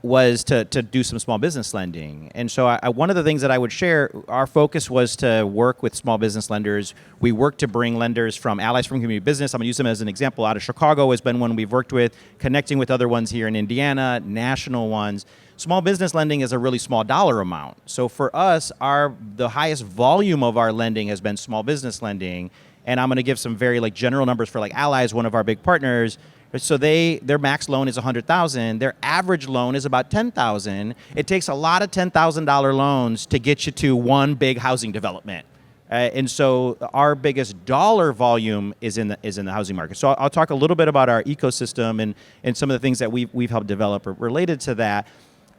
was to do some small business lending. And so one of the things that I would share, our focus was to work with small business lenders. We worked to bring lenders from Allies from Community Business. I'm going to use them as an example. Out of Chicago has been one we've worked with, connecting with other ones here in Indiana, national ones. Small business lending is a really small dollar amount. So for us, the highest volume of our lending has been small business lending. And I'm going to give some very general numbers for Allies, one of our big partners. So their max loan is $100,000. Their average loan is about $10,000. It takes a lot of $10,000 loans to get you to one big housing development. And so our biggest dollar volume is in the housing market. So I'll talk a little bit about our ecosystem and some of the things that we've helped develop related to that.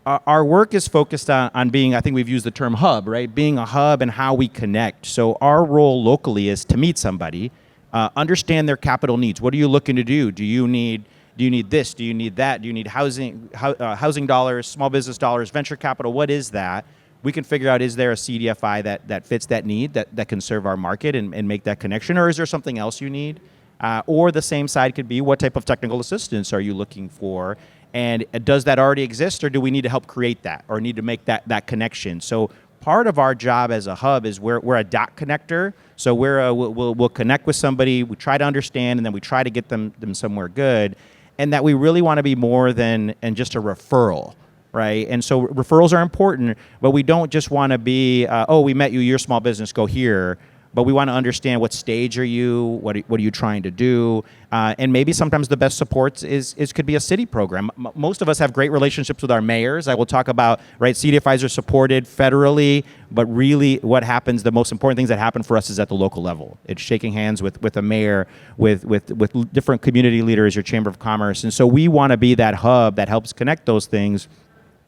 Our work is focused on being, I think we've used the term hub, right? Being a hub and how we connect. So our role locally is to meet somebody, understand their capital needs. What are you looking to do? Do you need this? Do you need that? Do you need housing dollars, small business dollars, venture capital? What is that? We can figure out, is there a CDFI that fits that need, that can serve our market and make that connection? Or is there something else you need? Or the same side could be, what type of technical assistance are you looking for? And does that already exist, or do we need to help create that, or need to make that connection? So part of our job as a hub is we're a dot connector. So we'll connect with somebody, we try to understand, and then we try to get them somewhere good. And that we really want to be more than just a referral, right? And so referrals are important, but we don't just want to be, we met you, you're a small business, go here. But we want to understand, what stage are you, what are you trying to do, and maybe sometimes the best supports could be a city program. Most of us have great relationships with our mayors. I will talk about, right, CDFIs are supported federally, but really what happens, the most important things that happen for us is at the local level. It's shaking hands with a mayor, with different community leaders, your Chamber of Commerce. And so we want to be that hub that helps connect those things.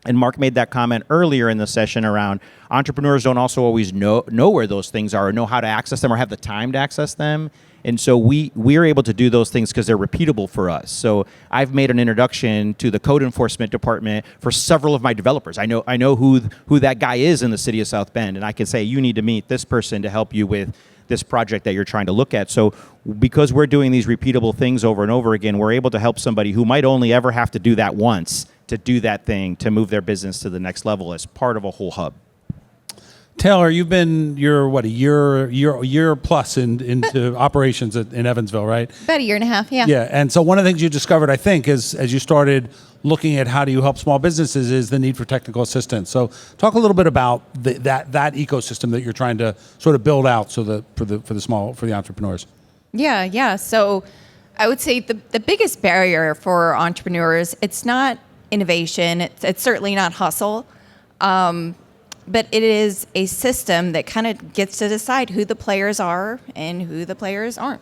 And Mark made that comment earlier in the session around entrepreneurs don't also always know where those things are, or know how to access them, or have the time to access them. And so we're able to do those things because they're repeatable for us. So I've made an introduction to the code enforcement department for several of my developers. I know who that guy is in the city of South Bend, and I can say, you need to meet this person to help you with this project that you're trying to look at. So because we're doing these repeatable things over and over again, we're able to help somebody who might only ever have to do that once, to do that thing, to move their business to the next level as part of a whole hub. Taylor, you're a year plus into operations in Evansville, right? About a year and a half, yeah. Yeah, and so one of the things you discovered, I think, is as you started looking at how do you help small businesses, is the need for technical assistance. So talk a little bit about that ecosystem that you're trying to sort of build out, so that for the entrepreneurs. Yeah. So I would say the biggest barrier for entrepreneurs, it's not innovation. It's certainly not hustle. But it is a system that kind of gets to decide who the players are and who the players aren't.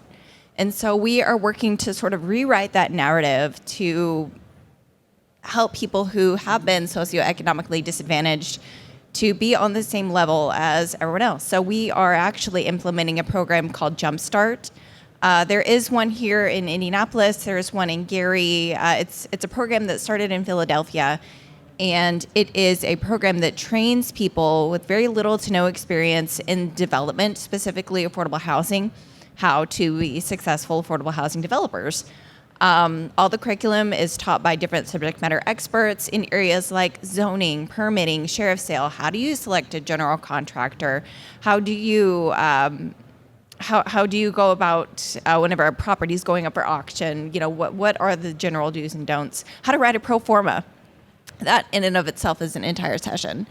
And so we are working to sort of rewrite that narrative to help people who have been socioeconomically disadvantaged to be on the same level as everyone else. So we are actually implementing a program called Jumpstart. There is one here in Indianapolis. There's one in Gary. It's a program that started in Philadelphia, and it is a program that trains people with very little to no experience in development, specifically affordable housing, how to be successful affordable housing developers. All the curriculum is taught by different subject matter experts in areas like zoning, permitting, sheriff's sale. How do you select a general contractor? How do you how do you go about whenever a property is going up for auction? You know, what are the general do's and don'ts? How to write a pro forma. That in and of itself is an entire session.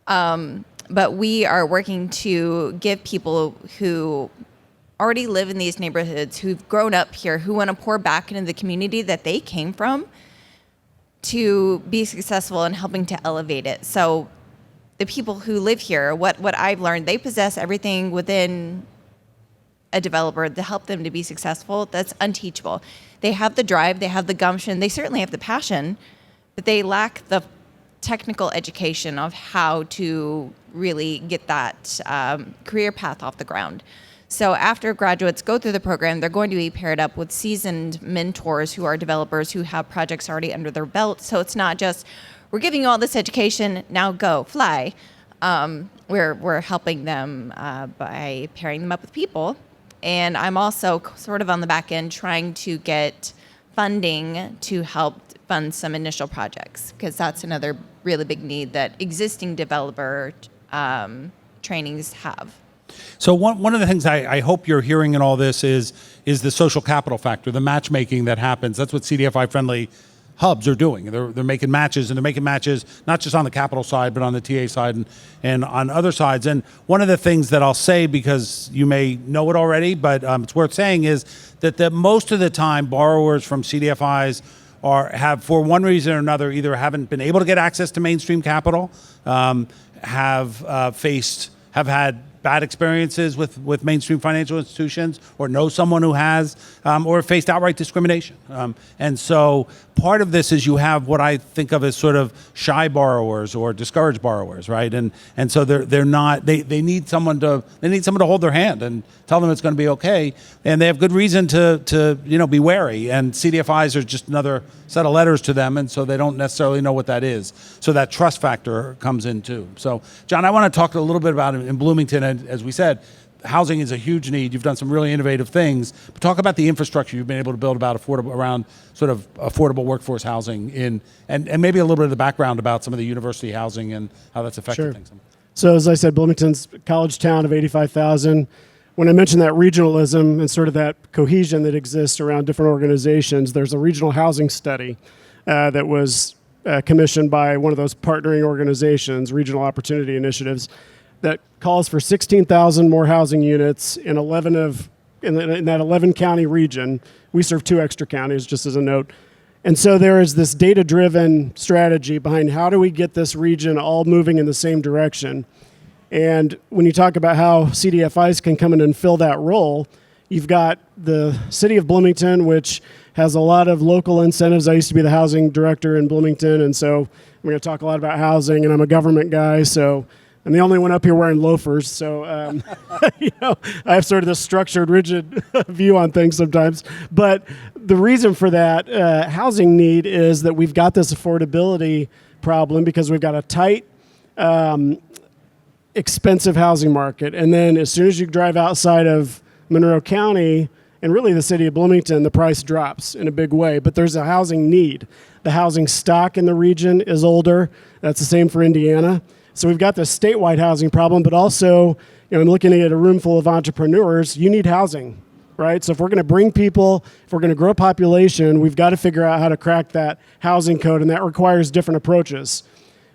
But we are working to give people who already live in these neighborhoods, who've grown up here, who want to pour back into the community that they came from, to be successful in helping to elevate it. So the people who live here, what I've learned, they possess everything within a developer to help them to be successful that's unteachable. They have the drive, they have the gumption, they certainly have the passion, but they lack the technical education of how to really get that career path off the ground. So after graduates go through the program, they're going to be paired up with seasoned mentors who are developers who have projects already under their belt. So it's not just, we're giving you all this education, now go, fly. We're helping them by pairing them up with people. And I'm also sort of on the back end trying to get funding to help fund some initial projects, because that's another really big need that existing developer trainings have. So one of the things I hope you're hearing in all this is the social capital factor, the matchmaking that happens. That's what CDFI Friendly hubs are doing. They're making matches, and they're making matches not just on the capital side, but on the TA side and on other sides. And one of the things that I'll say, because you may know it already, but it's worth saying, is that most of the time borrowers from CDFIs have, for one reason or another, either haven't been able to get access to mainstream capital, have had bad experiences with mainstream financial institutions, or know someone who has, or faced outright discrimination. And so part of this is you have what I think of as sort of shy borrowers or discouraged borrowers, right? And so they're not, they need someone to hold their hand and tell them it's going to be okay. And they have good reason to be wary. And CDFIs are just another set of letters to them, and so they don't necessarily know what that is. So that trust factor comes in too. So John, I want to talk a little bit about in Bloomington, and as we said, housing is a huge need. You've done some really innovative things. But talk about the infrastructure you've been able to build around sort of affordable workforce housing and maybe a little bit of the background about some of the university housing and how that's affected Sure. things. So as I said, Bloomington's a college town of 85,000. When I mentioned that regionalism and sort of that cohesion that exists around different organizations, there's a regional housing study that was commissioned by one of those partnering organizations, Regional Opportunity Initiatives, that calls for 16,000 more housing units in that 11 county region. We serve 2 extra counties, just as a note. And so there is this data-driven strategy behind how do we get this region all moving in the same direction. And when you talk about how CDFIs can come in and fill that role, you've got the city of Bloomington, which has a lot of local incentives. I used to be the housing director in Bloomington, and so I'm going to talk a lot about housing, and I'm a government guy, so I'm the only one up here wearing loafers. So, I have sort of this structured, rigid view on things sometimes. But the reason for that housing need is that we've got this affordability problem because we've got a tight, expensive housing market. And then as soon as you drive outside of Monroe County and really the city of Bloomington, the price drops in a big way. But there's a housing need. The housing stock in the region is older. That's the same for Indiana. So we've got this statewide housing problem, but also, I'm looking at a room full of entrepreneurs. You need housing, right? So if we're going to bring people, if we're going to grow population, we've got to figure out how to crack that housing code, and that requires different approaches.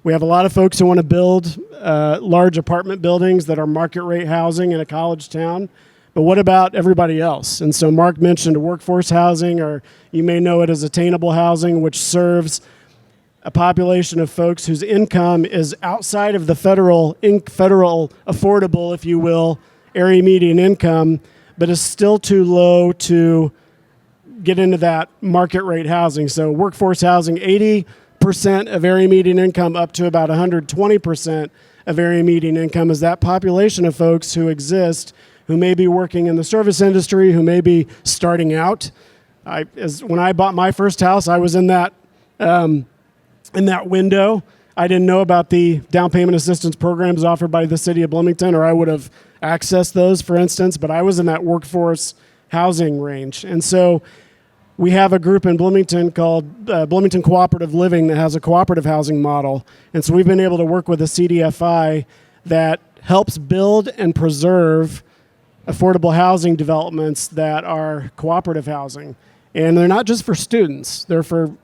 We have a lot of folks who want to build large apartment buildings that are market rate housing in a college town. But what about everybody else? And so Mark mentioned workforce housing, or you may know it as attainable housing, which serves a population of folks whose income is outside of the federal affordable, if you will, area median income, but is still too low to get into that market rate housing. So workforce housing, 80% of area median income up to about 120% of area median income is that population of folks who exist, who may be working in the service industry, who may be starting out. When I bought my first house, I was in that window. I didn't know about the down payment assistance programs offered by the city of Bloomington, or I would have accessed those, for instance, but I was in that workforce housing range. And so we have a group in Bloomington called Bloomington Cooperative Living that has a cooperative housing model. And so we've been able to work with a CDFI that helps build and preserve affordable housing developments that are cooperative housing. And they're not just for students. They're for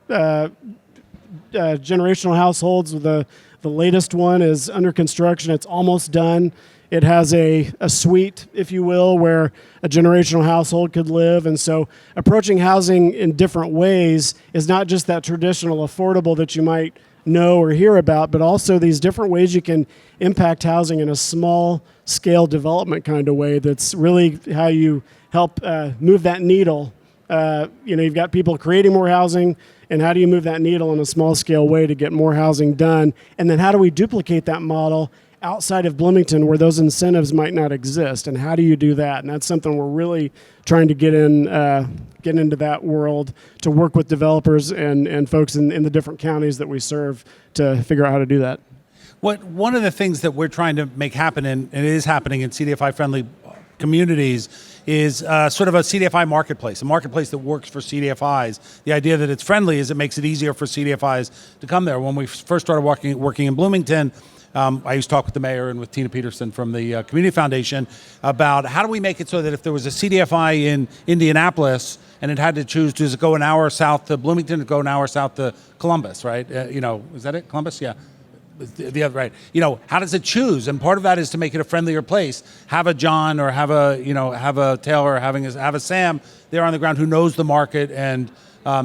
generational households. The latest one is under construction. It's almost done. It has a suite, if you will, where a generational household could live. And so approaching housing in different ways is not just that traditional affordable that you might know or hear about, but also these different ways you can impact housing in a small scale development kind of way. That's really how you help move that needle. You've got people creating more housing, and how do you move that needle in a small scale way to get more housing done? And then how do we duplicate that model outside of Bloomington where those incentives might not exist? And how do you do that? And that's something we're really trying to get into that world, to work with developers and folks in the different counties that we serve to figure out how to do that. One of the things that we're trying to make happen, and it is happening in CDFI friendly communities, is sort of a CDFI marketplace, a marketplace that works for CDFIs. The idea that it's friendly is it makes it easier for CDFIs to come there. When we first started working in Bloomington, I used to talk with the mayor and with Tina Peterson from the Community Foundation about how do we make it so that if there was a CDFI in Indianapolis and it had to choose, does it go an hour south to Bloomington or go an hour south to Columbus, right? Is that it? Columbus? Yeah. The other, right? How does it choose? And part of that is to make it a friendlier place. Have a John or have a Taylor or have a Sam there on the ground who knows the market and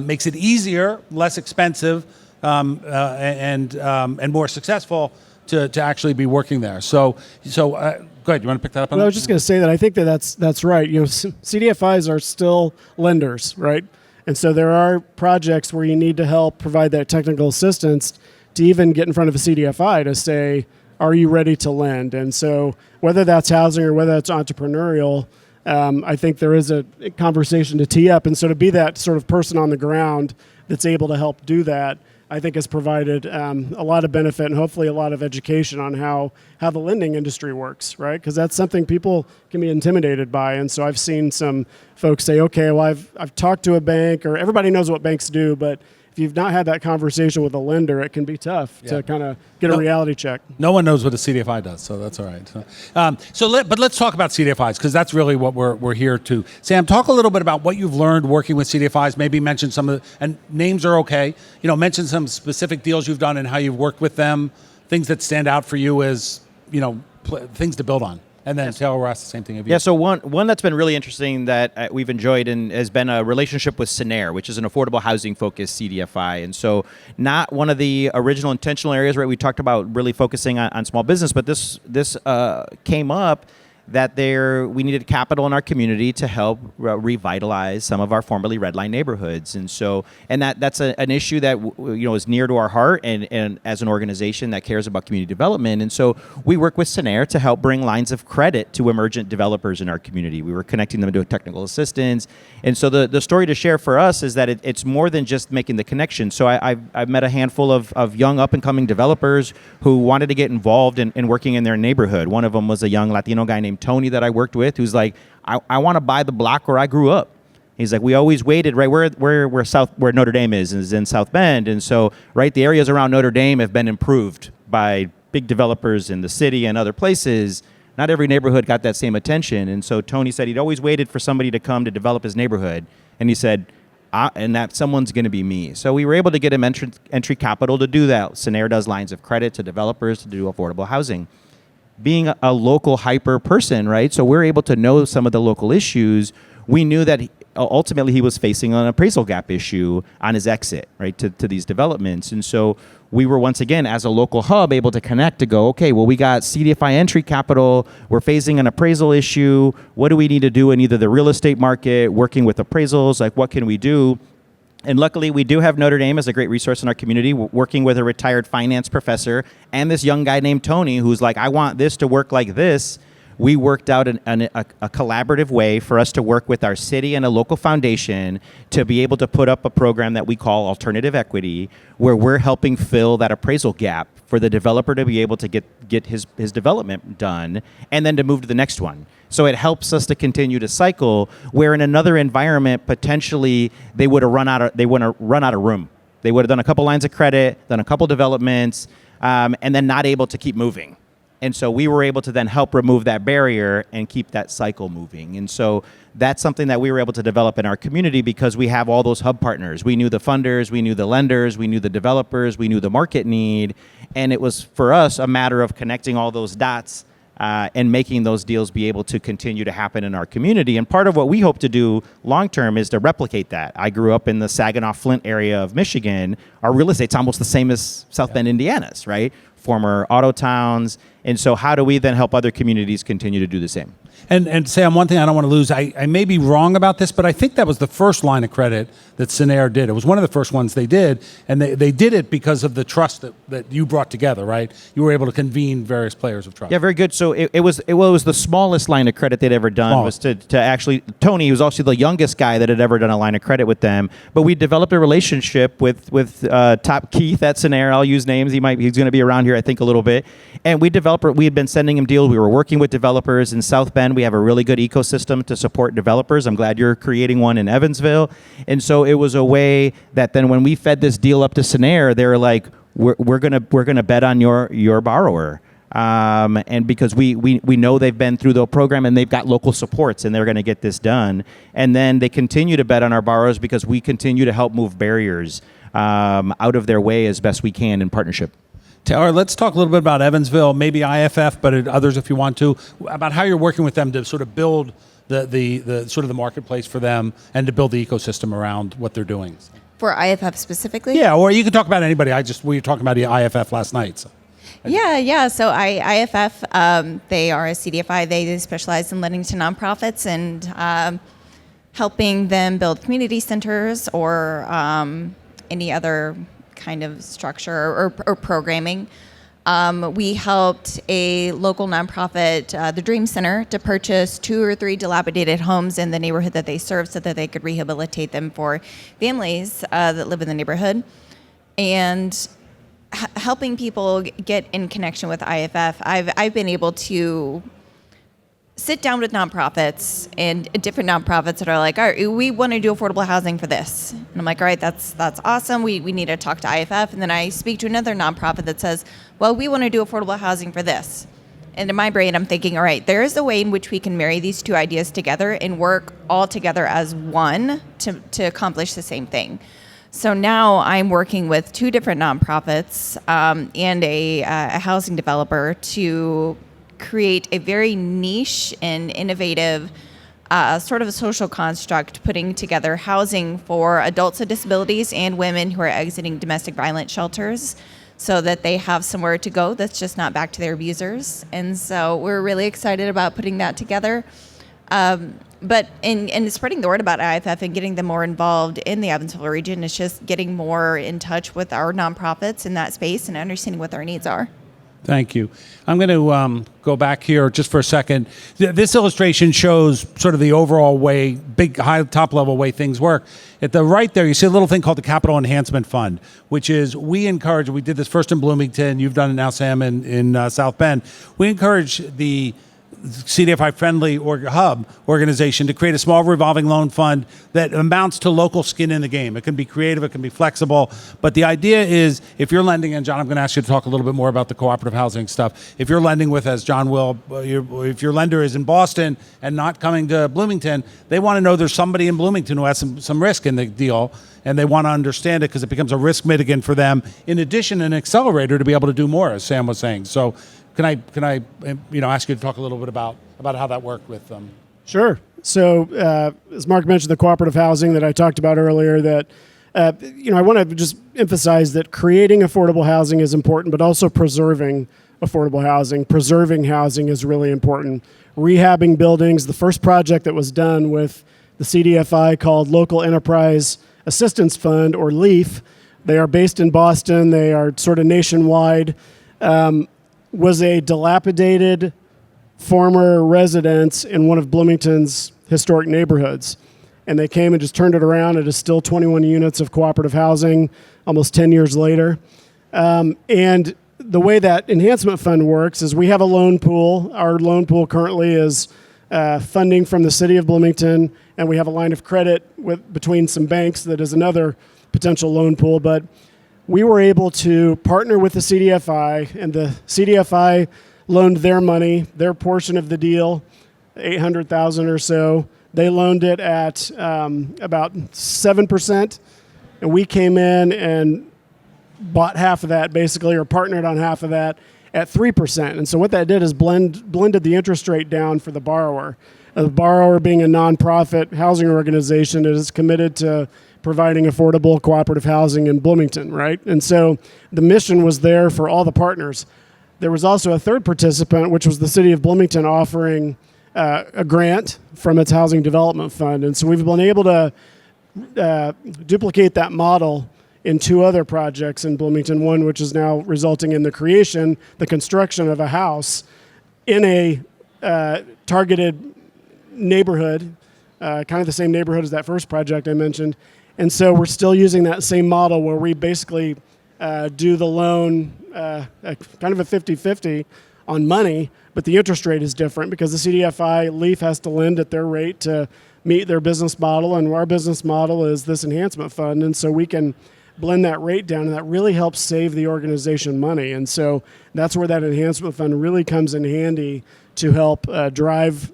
makes it easier, less expensive, and more successful to actually be working there. So go ahead. You want to pick that up? Well, I was just going to say that I think that's right. CDFIs are still lenders, right? And so there are projects where you need to help provide that technical assistance to even get in front of a CDFI to say, are you ready to lend? And so whether that's housing or whether that's entrepreneurial, I think there is a conversation to tee up. And so to be that sort of person on the ground that's able to help do that, I think has provided a lot of benefit and hopefully a lot of education on how the lending industry works, right? Because that's something people can be intimidated by. And so I've seen some folks say, okay, well, I've talked to a bank, or everybody knows what banks do, but if you've not had that conversation with a lender, it can be tough to kind of get a reality check. No one knows what a CDFI does, so that's all right. But let's talk about CDFIs, because that's really what we're here to. Sam, talk a little bit about what you've learned working with CDFIs. Maybe mention some of and names are okay. Mention some specific deals you've done and how you've worked with them. Things that stand out for you as things to build on. And then Taylor will ask the same thing of you. Yeah, so one that's been really interesting that we've enjoyed and has been a relationship with Scenair, which is an affordable housing-focused CDFI. And so not one of the original intentional areas, right? We talked about really focusing on small business, but this came up that we needed capital in our community to help revitalize some of our formerly redline neighborhoods, and that's an issue that is near to our heart, and as an organization that cares about community development, and so we work with Scenair to help bring lines of credit to emergent developers in our community. We were connecting them to technical assistance, and so the story to share for us is that it's more than just making the connection. So I've met a handful of young up and coming developers who wanted to get involved in working in their neighborhood. One of them was a young Latino guy named Tony that I worked with, who's like, I want to buy the block where I grew up. He's like, we always waited right where Notre Dame is in South Bend, and so the areas around Notre Dame have been improved by big developers in the city and other places. Not every neighborhood got that same attention, and so Tony said he'd always waited for somebody to come to develop his neighborhood, and he said, and that someone's going to be me. So we were able to get him entry capital to do that. Scenair does lines of credit to developers to do affordable housing. Being a local hyper person, right? So we're able to know some of the local issues. We knew that ultimately he was facing an appraisal gap issue on his exit, right, to these developments. And so we were once again, as a local hub, able to connect to go, okay, well, we got CDFI entry capital, we're facing an appraisal issue. What do we need to do in either the real estate market, working with appraisals, like what can we do? And luckily, we do have Notre Dame as a great resource in our community, working with a retired finance professor and this young guy named Tony, who's like, I want this to work like this. We worked out a collaborative way for us to work with our city and a local foundation to be able to put up a program that we call Alternative Equity, where we're helping fill that appraisal gap for the developer to be able to get his development done and then to move to the next one. So it helps us to continue to cycle, where in another environment, potentially they would have run out of room. They would have done a couple lines of credit, done a couple developments, and then not able to keep moving. And so we were able to then help remove that barrier and keep that cycle moving. And so that's something that we were able to develop in our community because we have all those hub partners. We knew the funders, we knew the lenders, we knew the developers, we knew the market need. And it was, for us, a matter of connecting all those dots and making those deals be able to continue to happen in our community. And part of what we hope to do long term is to replicate that. I grew up in the Saginaw Flint area of Michigan. Our real estate's almost the same as South Bend, Indiana's, right? Former auto towns. And so how do we then help other communities continue to do the same? And Sam, one thing I don't want to lose, I may be wrong about this, but I think that was the first line of credit that Sinair did. It was one of the first ones they did, and they did it because of the trust that you brought together, right? You were able to convene various players of trust. Yeah, very good. So it was the smallest line of credit they'd ever done. Was to actually, Tony, who was also the youngest guy that had ever done a line of credit with them. But we developed a relationship with Top Keith at Sinair. I'll use names. He's going to be around here, I think, a little bit. And we had been sending him deals. We were working with developers in South Bend. We have a really good ecosystem to support developers. I'm glad you're creating one in Evansville. And so it was a way that then when we fed this deal up to Sinair, they were like, we're gonna bet on your borrower. And because we know they've been through the program and they've got local supports and they're going to get this done. And then they continue to bet on our borrowers because we continue to help move barriers out of their way as best we can in partnership. Taylor, let's talk a little bit about Evansville, maybe IFF, but others if you want to, about how you're working with them to sort of build the sort of the marketplace for them and to build the ecosystem around what they're doing. For IFF specifically? Yeah, or you can talk about anybody. We were talking about the IFF last night. So. Yeah. So IFF, they are a CDFI. They specialize in lending to nonprofits and helping them build community centers or any other kind of structure or programming. We helped a local nonprofit, the Dream Center, to purchase 2 or 3 dilapidated homes in the neighborhood that they serve so that they could rehabilitate them for families that live in the neighborhood. And helping people get in connection with IFF, I've been able to sit down with nonprofits and different nonprofits that are like, all right, we want to do affordable housing for this. And I'm like, all right, that's awesome. We need to talk to IFF. And then I speak to another nonprofit that says, well, we want to do affordable housing for this. And in my brain, I'm thinking, all right, there is a way in which we can marry these two ideas together and work all together as one to accomplish the same thing. So now I'm working with 2 different nonprofits and a housing developer to create a very niche and innovative sort of a social construct, putting together housing for adults with disabilities and women who are exiting domestic violence shelters so that they have somewhere to go that's just not back to their abusers. And so we're really excited about putting that together. But in spreading the word about IFF and getting them more involved in the Evansville region is just getting more in touch with our nonprofits in that space and understanding what their needs are. Thank you. I'm going to go back here just for a second. This illustration shows sort of the overall way, big, high, top-level way things work. At the right there, you see a little thing called the Capital Enhancement Fund, which is we did this first in Bloomington, you've done it now, Sam, in South Bend. We encourage the CDFI Friendly Hub organization to create a small revolving loan fund that amounts to local skin in the game. It can be creative, it can be flexible, but the idea is if you're lending, and John, I'm going to ask you to talk a little bit more about the cooperative housing stuff. If you're lending with, as John will, if your lender is in Boston and not coming to Bloomington, they want to know there's somebody in Bloomington who has some risk in the deal, and they want to understand it because it becomes a risk mitigant for them. In addition, an accelerator to be able to do more, as Sam was saying. So can I ask you to talk a little bit about how that worked with them? Sure. So, as Mark mentioned, the cooperative housing that I talked about earlier, that I want to just emphasize that creating affordable housing is important, but also preserving affordable housing. Preserving housing is really important. Rehabbing buildings. The first project that was done with the CDFI called Local Enterprise Assistance Fund, or LEAF. They are based in Boston. They are sort of nationwide. Was a dilapidated former residence in one of Bloomington's historic neighborhoods. And they came and just turned it around. It is still 21 units of cooperative housing almost 10 years later. And the way that enhancement fund works is we have a loan pool. Our loan pool currently is funding from the city of Bloomington, and we have a line of credit between some banks that is another potential loan pool. But we were able to partner with the CDFI, and the CDFI loaned their money, their portion of the deal, $800,000 or so. They loaned it at about 7%, and we came in and bought half of that, basically, or partnered on half of that at 3%. And so what that did is blended the interest rate down for the borrower. The borrower, being a nonprofit housing organization, is committed to providing affordable cooperative housing in Bloomington, right? And so the mission was there for all the partners. There was also a third participant, which was the city of Bloomington, offering a grant from its housing development fund. And so we've been able to duplicate that model in two other projects in Bloomington, one which is now resulting in the construction of a house in a targeted neighborhood, kind of the same neighborhood as that first project I mentioned. And so we're still using that same model where we basically do the loan kind of a 50-50 on money, but the interest rate is different because the CDFI LEAF has to lend at their rate to meet their business model, and our business model is this enhancement fund, and so we can blend that rate down, and that really helps save the organization money. And so that's where that enhancement fund really comes in handy to help drive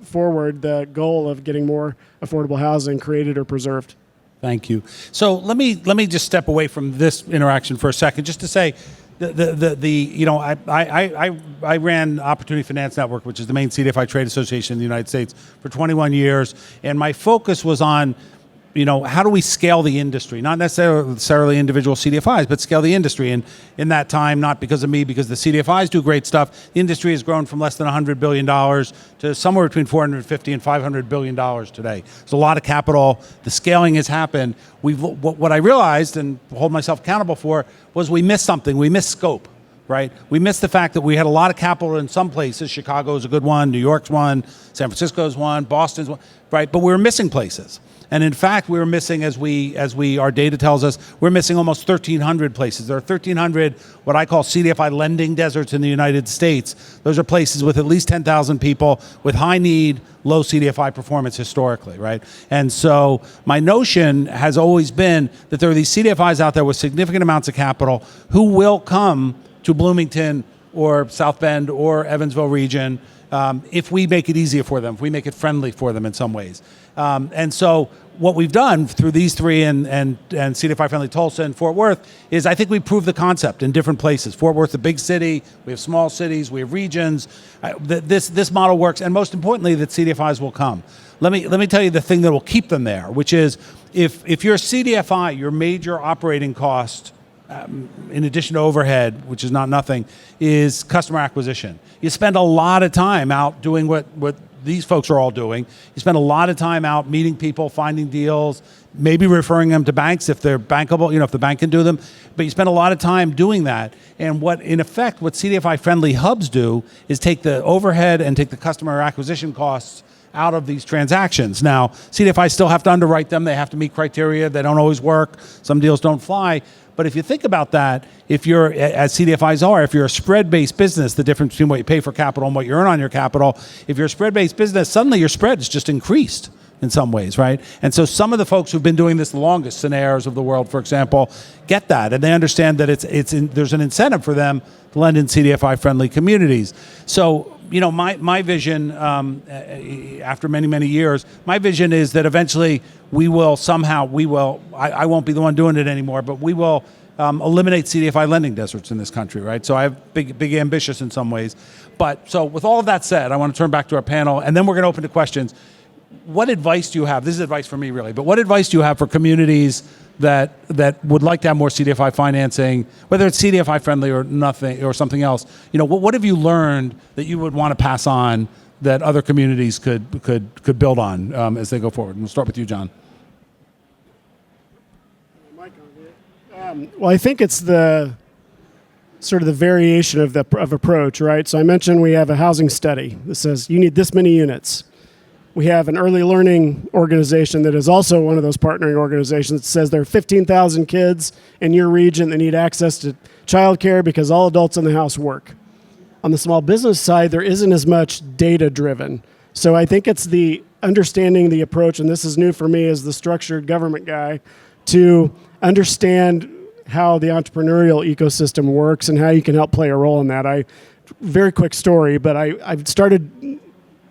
forward the goal of getting more affordable housing created or preserved. Thank you. So let me just step away from this interaction for a second, just to say, I ran Opportunity Finance Network, which is the main CDFI trade association in the United States, for 21 years, and my focus was on, how do we scale the industry? Not necessarily individual CDFIs, but scale the industry. And in that time, not because of me, because the CDFIs do great stuff, the industry has grown from less than $100 billion to somewhere between $450 and $500 billion today. There's a lot of capital. The scaling has happened. What I realized, and hold myself accountable for, was we missed something. We missed scope. Right? We missed the fact that we had a lot of capital in some places. Chicago is a good one. New York's one. San Francisco's one. Boston's one. Right? But we were missing places. And in fact, we were missing, our data tells us, we're missing almost 1,300 places. There are 1,300 what I call CDFI lending deserts in the United States. Those are places with at least 10,000 people with high need, low CDFI performance historically, right? And so my notion has always been that there are these CDFIs out there with significant amounts of capital who will come to Bloomington or South Bend or Evansville region if we make it easier for them, if we make it friendly for them in some ways. And so what we've done through these three and CDFI Friendly Tulsa and Fort Worth is I think we proved the concept in different places. Fort Worth's a big city, we have small cities, we have regions. This model works, and most importantly, that CDFIs will come. Let me tell you the thing that will keep them there, which is if you're a CDFI, your major operating cost, in addition to overhead, which is not nothing, is customer acquisition. You spend a lot of time out doing what these folks are all doing. You spend a lot of time out meeting people, finding deals, maybe referring them to banks if they're bankable, if the bank can do them. But you spend a lot of time doing that. And what CDFI friendly hubs do is take the overhead and take the customer acquisition costs out of these transactions. Now, CDFIs still have to underwrite them. They have to meet criteria. They don't always work. Some deals don't fly. But if you think about that, if you're, as CDFIs are, if you're a spread-based business, the difference between what you pay for capital and what you earn on your capital, if you're a spread-based business, suddenly your spread is just increased in some ways, right? And so some of the folks who've been doing this the longest, Scenarios of the world, for example, get that, and they understand that there's an incentive for them to lend in CDFI-friendly communities. So, my vision, after many, many years, my vision is that eventually I won't be the one doing it anymore, but we will eliminate CDFI lending districts in this country, right? So I have big ambitious in some ways. But so with all of that said, I want to turn back to our panel, and then we're going to open to questions. What advice do you have? This is advice for me, really. But what advice do you have for communities that would like to have more CDFI financing, whether it's CDFI friendly or nothing or something else? You know, what have you learned that you would want to pass on that other communities could build on as they go forward? And we'll start with you, John. Well, I think it's the sort of the variation of approach, right? So I mentioned we have a housing study that says you need this many units. We have an early learning organization that is also one of those partnering organizations that says there are 15,000 kids in your region that need access to childcare because all adults in the house work. On the small business side, there isn't as much data driven. So I think it's the understanding the approach, and this is new for me as the structured government guy, to understand how the entrepreneurial ecosystem works and how you can help play a role in that. Very quick story, but I've started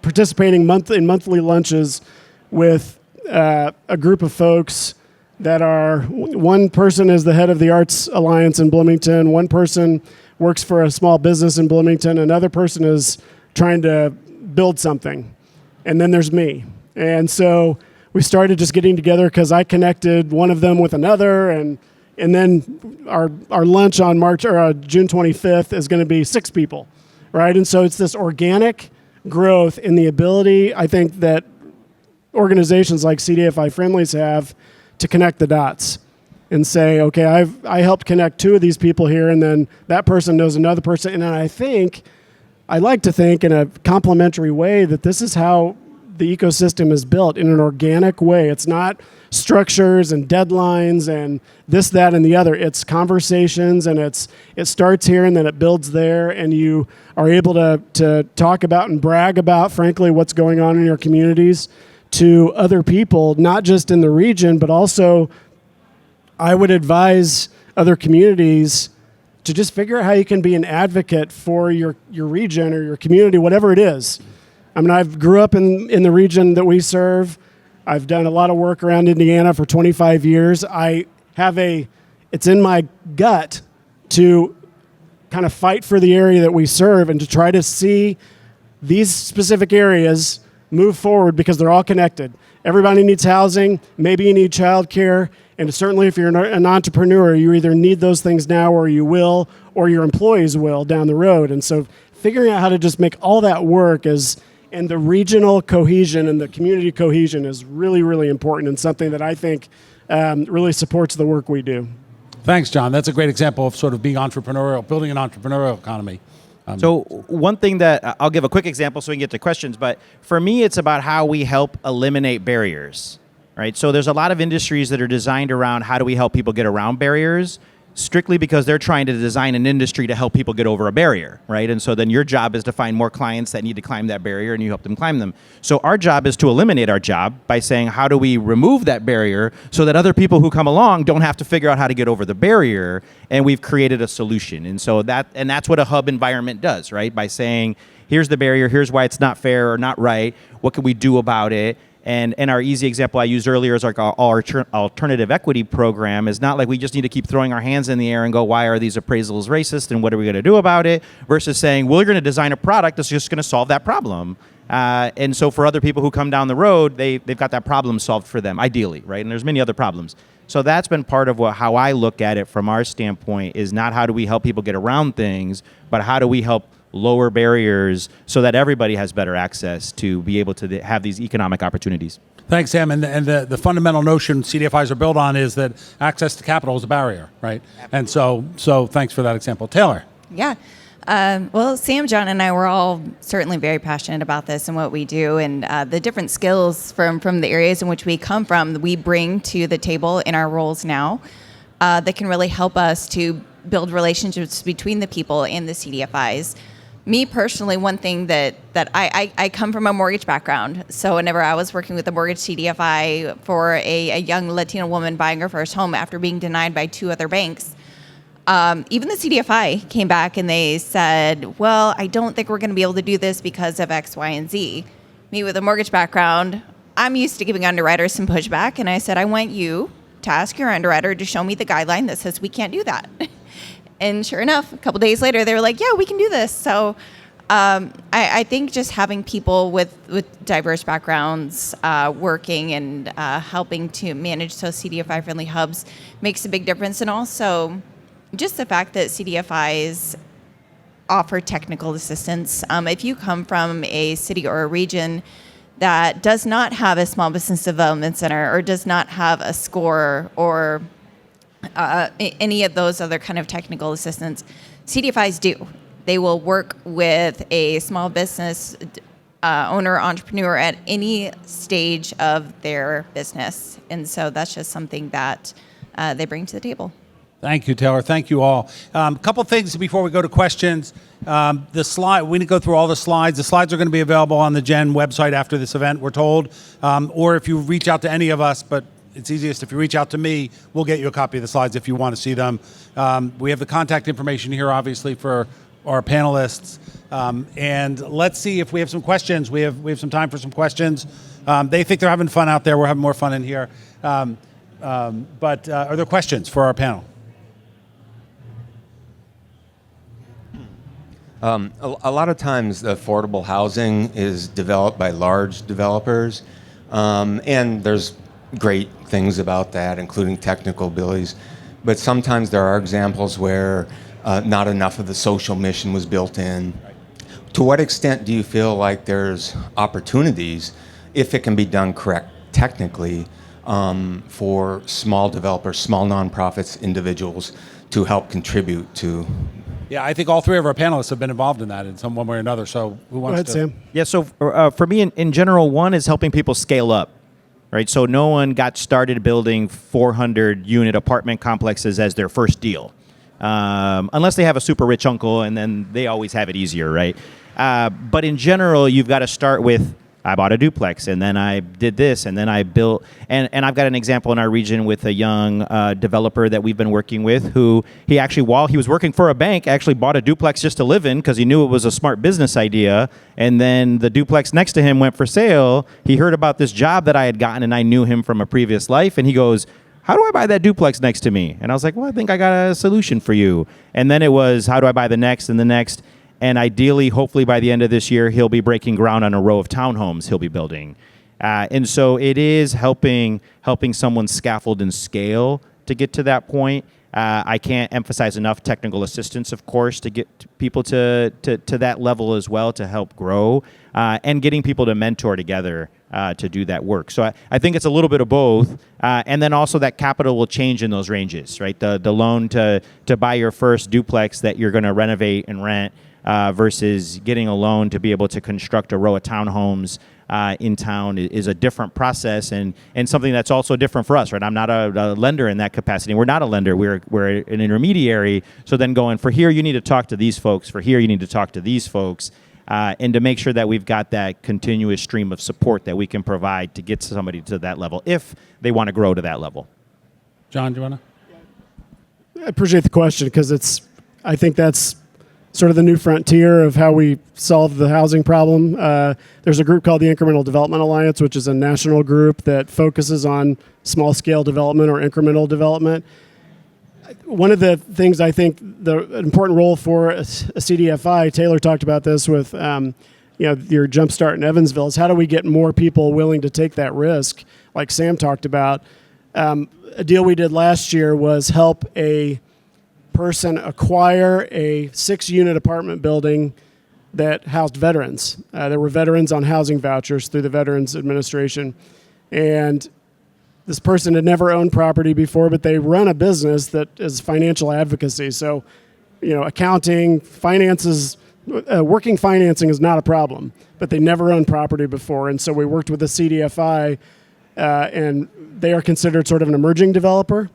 participating in monthly lunches with a group of folks that are, one person is the head of the Arts Alliance in Bloomington, one person works for a small business in Bloomington, another person is trying to build something, and then there's me. And so we started just getting together because I connected one of them with another, and then our lunch on June 25th is going to be 6 people, right? And so it's this organic growth in the ability, I think, that organizations like CDFI Friendlies have to connect the dots and say, okay, I helped connect 2 of these people here, and then that person knows another person. And I like to think in a complementary way that this is how the ecosystem is built, in an organic way. It's not structures and deadlines and this, that, and the other. It's conversations, and it starts here and then it builds there, and you are able to talk about and brag about, frankly, what's going on in your communities to other people, not just in the region, but also I would advise other communities to just figure out how you can be an advocate for your region or your community, whatever it is. I mean, I grew up in the region that we serve. I've done a lot of work around Indiana for 25 years. It's in my gut to kind of fight for the area that we serve and to try to see these specific areas move forward because they're all connected. Everybody needs housing. Maybe you need childcare. And certainly if you're an entrepreneur, you either need those things now or you will, or your employees will down the road. And so figuring out how to just make all that work and the regional cohesion and the community cohesion is really, really important, and something that I think really supports the work we do. Thanks, John. That's a great example of sort of being entrepreneurial, building an entrepreneurial economy. So one thing that I'll give a quick example so we can get to questions, but for me, it's about how we help eliminate barriers, right? So there's a lot of industries that are designed around how do we help people get around barriers, strictly because they're trying to design an industry to help people get over a barrier, right? And so then your job is to find more clients that need to climb that barrier, and you help them climb them. So our job is to eliminate our job by saying, how do we remove that barrier so that other people who come along don't have to figure out how to get over the barrier, and we've created a solution. And so that's what a hub environment does, right? By saying, here's the barrier, here's why it's not fair or not right, what can we do about it? And our easy example I used earlier is like our alternative equity program is not like we just need to keep throwing our hands in the air and go, why are these appraisals racist and what are we going to do about it? Versus saying, well, we're going to design a product that's just going to solve that problem. And so for other people who come down the road, they've got that problem solved for them, ideally, right? And there's many other problems. So that's been part of how I look at it from our standpoint, is not how do we help people get around things, but how do we help lower barriers so that everybody has better access to be able to have these economic opportunities. Thanks, Sam. And the fundamental notion CDFIs are built on is that access to capital is a barrier, right? And so thanks for that example. Taylor. Yeah. Well, Sam, John, and I were all certainly very passionate about this and what we do, and the different skills from the areas in which we come from, we bring to the table in our roles now that can really help us to build relationships between the people and the CDFIs. Me personally, one thing that I come from a mortgage background. So whenever I was working with a mortgage CDFI for a young Latina woman buying her first home after being denied by 2 other banks, even the CDFI came back and they said, well, I don't think we're going to be able to do this because of X, Y, and Z. Me with a mortgage background, I'm used to giving underwriters some pushback. And I said, I want you to ask your underwriter to show me the guideline that says we can't do that. And sure enough, a couple days later, they were like, yeah, we can do this. So I think just having people with diverse backgrounds working and helping to manage those CDFI friendly hubs makes a big difference. And also just the fact that CDFIs offer technical assistance. If you come from a city or a region that does not have a small business development center or does not have a SCORE or any of those other kind of technical assistance, CDFIs do. They will work with a small business owner, entrepreneur at any stage of their business. And so that's just something that they bring to the table. Thank you, Taylor. Thank you all. A couple things before we go to questions. The slide, we need to go through all the slides. The slides are going to be available on the Gen website after this event, we're told. Or if you reach out to any of us, but it's easiest if you reach out to me, we'll get you a copy of the slides if you want to see them. We have the contact information here, obviously, for our panelists. And let's see if we have some questions. We have some time for some questions. They think they're having fun out there. We're having more fun in here. But are there questions for our panel? A lot of times the affordable housing is developed by large developers, and there's great things about that, including technical abilities. But sometimes there are examples where not enough of the social mission was built in. To what extent do you feel like there's opportunities, if it can be done correct technically, for small developers, small nonprofits, individuals to help contribute to? Yeah, I think all three of our panelists have been involved in that in some one way or another. So who wants to? Go ahead, Sam. Yeah, so for me, in general, one is helping people scale up, right? So no one got started building 400-unit apartment complexes as their first deal, unless they have a super rich uncle, and then they always have it easier, right? But in general, you've got to start with, I bought a duplex, and then I did this, and then I built, and I've got an example in our region with a young developer that we've been working with, who he actually, while he was working for a bank, actually bought a duplex just to live in because he knew it was a smart business idea. And then the duplex next to him went for sale. He heard about this job that I had gotten, and I knew him from a previous life, and he goes, how do I buy that duplex next to me? And I was like, well, I think I got a solution for you. And then it was, how do I buy the next and the next? And ideally, hopefully by the end of this year, he'll be breaking ground on a row of townhomes he'll be building. And so it is helping someone scaffold and scale to get to that point. I can't emphasize enough technical assistance, of course, to get people to that level as well, to help grow, and getting people to mentor together to do that work. So I think it's a little bit of both. And then also that capital will change in those ranges, right? The loan to buy your first duplex that you're going to renovate and rent, versus getting a loan to be able to construct a row of townhomes in town is a different process, and something that's also different for us, right? I'm not a lender in that capacity. We're not a lender. We're an intermediary. So then going, for here, you need to talk to these folks. For here, you need to talk to these folks. And to make sure that we've got that continuous stream of support that we can provide to get somebody to that level if they want to grow to that level. John, do you want to? I appreciate the question because I think that's sort of the new frontier of how we solve the housing problem. There's a group called the Incremental Development Alliance, which is a national group that focuses on small-scale development or incremental development. One of the things I think the important role for a CDFI, Taylor talked about this with your Jumpstart in Evansville, is how do we get more people willing to take that risk, like Sam talked about. A deal we did last year was help a person acquire a 6-unit apartment building that housed veterans. There were veterans on housing vouchers through the Veterans Administration. And this person had never owned property before, but they run a business that is financial advocacy. So, accounting, finances, working financing is not a problem, but they never owned property before. And so we worked with the CDFI, and they are considered sort of an emerging developer.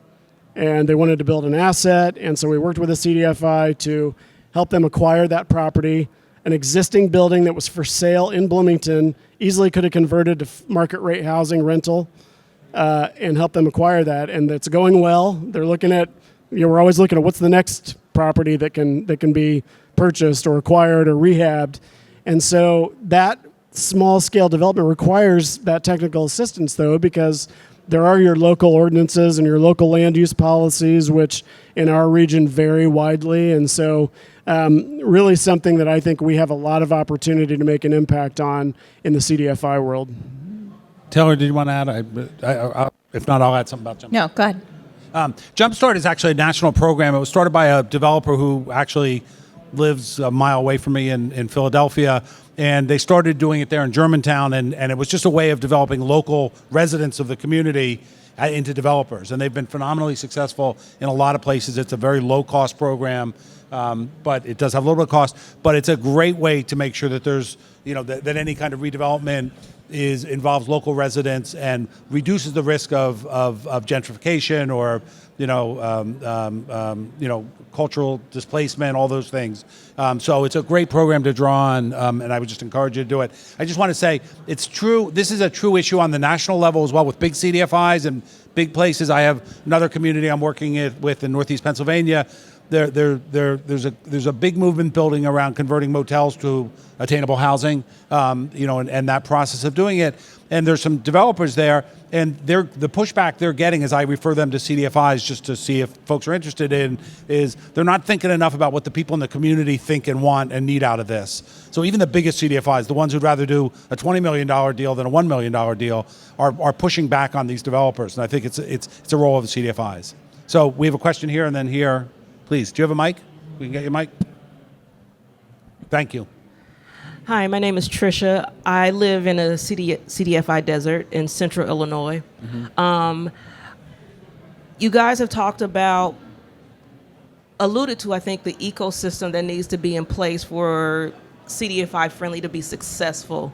And they wanted to build an asset, and so we worked with the CDFI to help them acquire that property. An existing building that was for sale in Bloomington easily could have converted to market rate housing rental, and help them acquire that. And it's going well. They're looking at, we're always looking at what's the next property that can be purchased or acquired or rehabbed. And so that small scale development requires that technical assistance, though, because there are your local ordinances and your local land use policies, which in our region vary widely. And so really something that I think we have a lot of opportunity to make an impact on in the CDFI world. Taylor, did you want to add? If not, I'll add something about Jumpstart. No, go ahead. Jumpstart is actually a national program. It was started by a developer who actually lives a mile away from me in Philadelphia. And they started doing it there in Germantown. And it was just a way of developing local residents of the community into developers. And they've been phenomenally successful in a lot of places. It's a very low-cost program, but it does have a little bit of cost. But it's a great way to make sure that there's, that any kind of redevelopment involves local residents and reduces the risk of gentrification or cultural displacement, all those things. So it's a great program to draw on, and I would just encourage you to do it. I just want to say it's true. This is a true issue on the national level as well with big CDFIs and big places. I have another community I'm working with in Northeast Pennsylvania. There's a big movement building around converting motels to attainable housing, and that process of doing it. And there's some developers there, and the pushback they're getting as I refer them to CDFIs just to see if folks are interested in is they're not thinking enough about what the people in the community think and want and need out of this. So even the biggest CDFIs, the ones who'd rather do a $20 million deal than a $1 million deal, are pushing back on these developers. And I think it's a role of the CDFIs. So we have a question here and then here. Please, do you have a mic? We can get your mic. Thank you. Hi, my name is Trisha. I live in a CDFI desert in central Illinois. Mm-hmm. You guys have alluded to, I think, the ecosystem that needs to be in place for CDFI Friendly to be successful.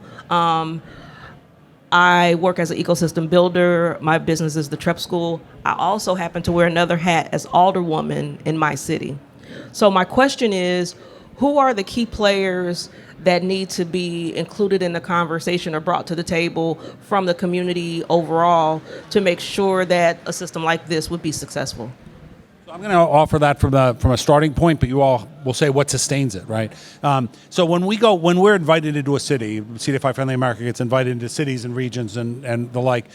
I work as an ecosystem builder. My business is the Trep School. I also happen to wear another hat as alderwoman in my city. So my question is, who are the key players that need to be included in the conversation or brought to the table from the community overall to make sure that a system like this would be successful? So I'm going to offer that from a starting point, but you all will say what sustains it, right? So when we're invited into a city, CDFI Friendly America gets invited into cities and regions and the like.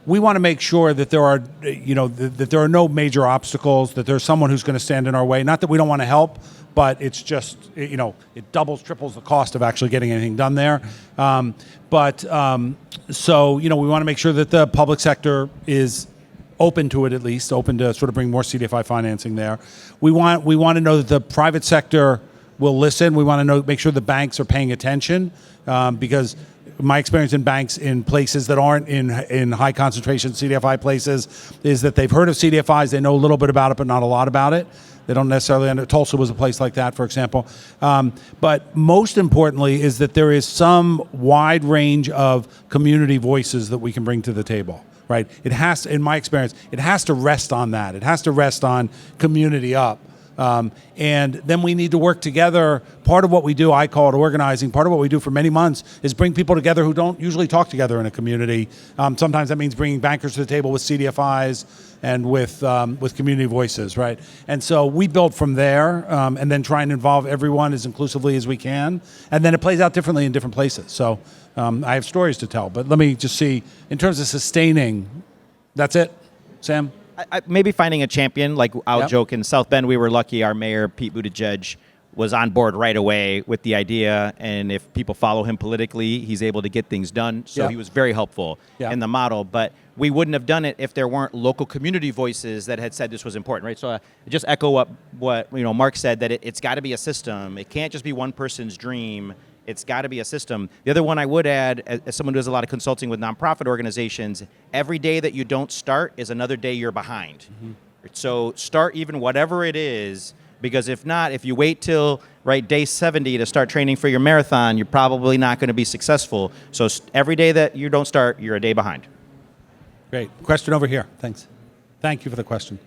We want to make sure that there are, that there are no major obstacles, that there's someone who's going to stand in our way. Not that we don't want to help, but it's just, it doubles, triples the cost of actually getting anything done there. So we want to make sure that the public sector is open to it, at least open to sort of bring more CDFI financing there. We want to know that the private sector will listen. We want to make sure the banks are paying attention because my experience in banks in places that aren't in high concentration CDFI places is that they've heard of CDFIs, they know a little bit about it, but not a lot about it. They don't necessarily, Tulsa was a place like that, for example. But most importantly is that there is some wide range of community voices that we can bring to the table, right? It has to, in my experience, it has to rest on that. It has to rest on community up. And then we need to work together. Part of what we do, I call it organizing, part of what we do for many months is bring people together who don't usually talk together in a community. Sometimes that means bringing bankers to the table with CDFIs and with community voices, right? And so we build from there and then try and involve everyone as inclusively as we can. And then it plays out differently in different places. So I have stories to tell, but let me just see, in terms of sustaining, that's it, Sam? Maybe finding a champion. Like I'll joke, in South Bend, we were lucky. Our mayor, Pete Buttigieg, was on board right away with the idea. And if people follow him politically, he's able to get things done. So he was very helpful in the model. But we wouldn't have done it if there weren't local community voices that had said this was important, right? So just echo what Mark said, that it's got to be a system. It can't just be one person's dream. It's got to be a system. The other one I would add, as someone who does a lot of consulting with nonprofit organizations, every day that you don't start is another day you're behind. Mm-hmm. So start even whatever it is, because if not, if you wait till day 70 to start training for your marathon, you're probably not going to be successful. So every day that you don't start, you're a day behind. Great. Question over here. Thanks. Thank you for the question.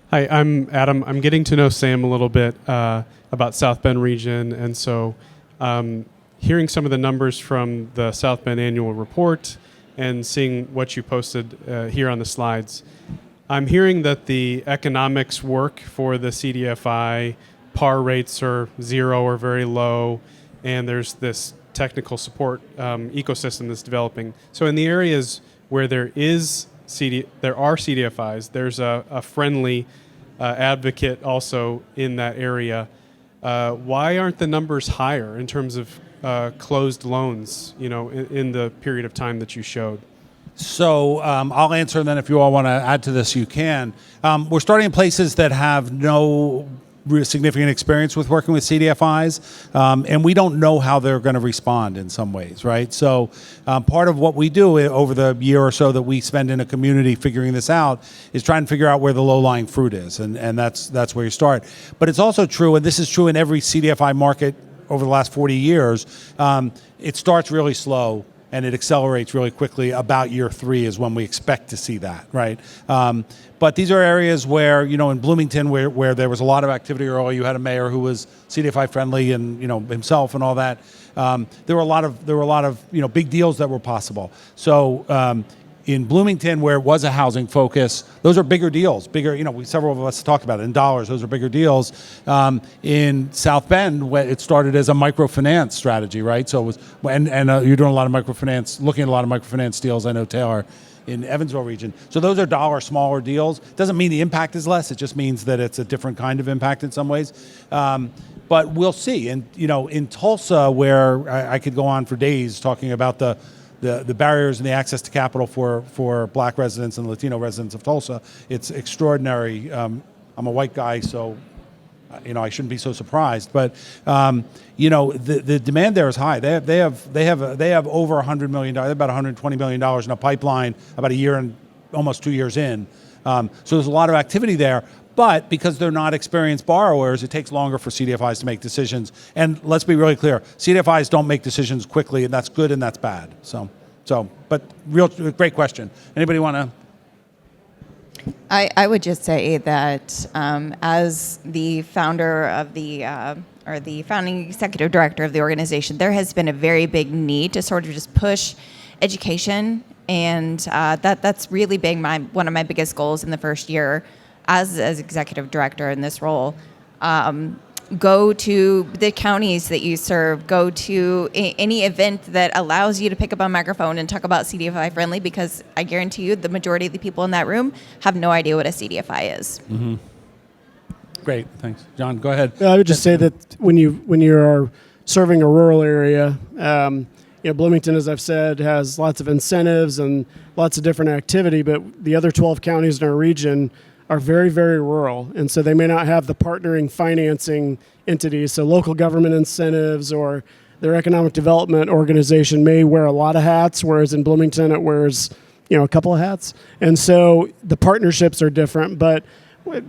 Hi, I'm Adam. I'm getting to know Sam a little bit about South Bend region, and so hearing some of the numbers from the South Bend annual report and seeing what you posted here on the slides, I'm hearing that the economics work for the CDFI. PAR rates are 0 or very low, and there's this technical support ecosystem that's developing. So in the areas where there are CDFIs, there's a friendly advocate also in that area. Why aren't the numbers higher in terms of closed loans, in the period of time that you showed? So I'll answer, and then if you all want to add to this, you can. We're starting in places that have no significant experience with working with CDFIs, and we don't know how they're going to respond in some ways, right? So part of what we do over the year or so that we spend in a community figuring this out is trying to figure out where the low-lying fruit is, and that's where you start. But it's also true, and this is true in every CDFI market over the last 40 years, it starts really slow and it accelerates really quickly. About year 3 is when we expect to see that, right? But these are areas where, in Bloomington, where there was a lot of activity early, you had a mayor who was CDFI friendly and, himself and all that. There were a lot of, big deals that were possible. So in Bloomington, where it was a housing focus, those are bigger deals. Several of us talked about it in dollars. Those are bigger deals. In South Bend, it started as a microfinance strategy, right? So it was, and you're doing a lot of microfinance, looking at a lot of microfinance deals. I know Taylor in Evansville region. So those are smaller deals. Doesn't mean the impact is less. It just means that it's a different kind of impact in some ways. But we'll see. And in Tulsa, where I could go on for days talking about the barriers and the access to capital for Black residents and Latino residents of Tulsa, it's extraordinary. I'm a white guy, so I shouldn't be so surprised. But the demand there is high. They have over $100 million. They have about $120 million in a pipeline about a year and almost 2 years in. So there's a lot of activity there. But because they're not experienced borrowers, it takes longer for CDFIs to make decisions. And let's be really clear, CDFIs don't make decisions quickly, and that's good and that's bad. But great question. Anybody want to? I would just say that as the founder of or the founding executive director of the organization, there has been a very big need to sort of just push education, and that's really been one of my biggest goals in the first year as executive director in this role. Go to the counties that you serve, go to any event that allows you to pick up a microphone and talk about CDFI friendly, because I guarantee you the majority of the people in that room have no idea what a CDFI is. Mm-hmm. Great, thanks. John, go ahead. I would just say that when you are serving a rural area, Bloomington, as I've said, has lots of incentives and lots of different activity, but the other 12 counties in our region are very, very rural, and so they may not have the partnering financing entities. So local government incentives or their economic development organization may wear a lot of hats, whereas in Bloomington it wears, a couple of hats. And so the partnerships are different. But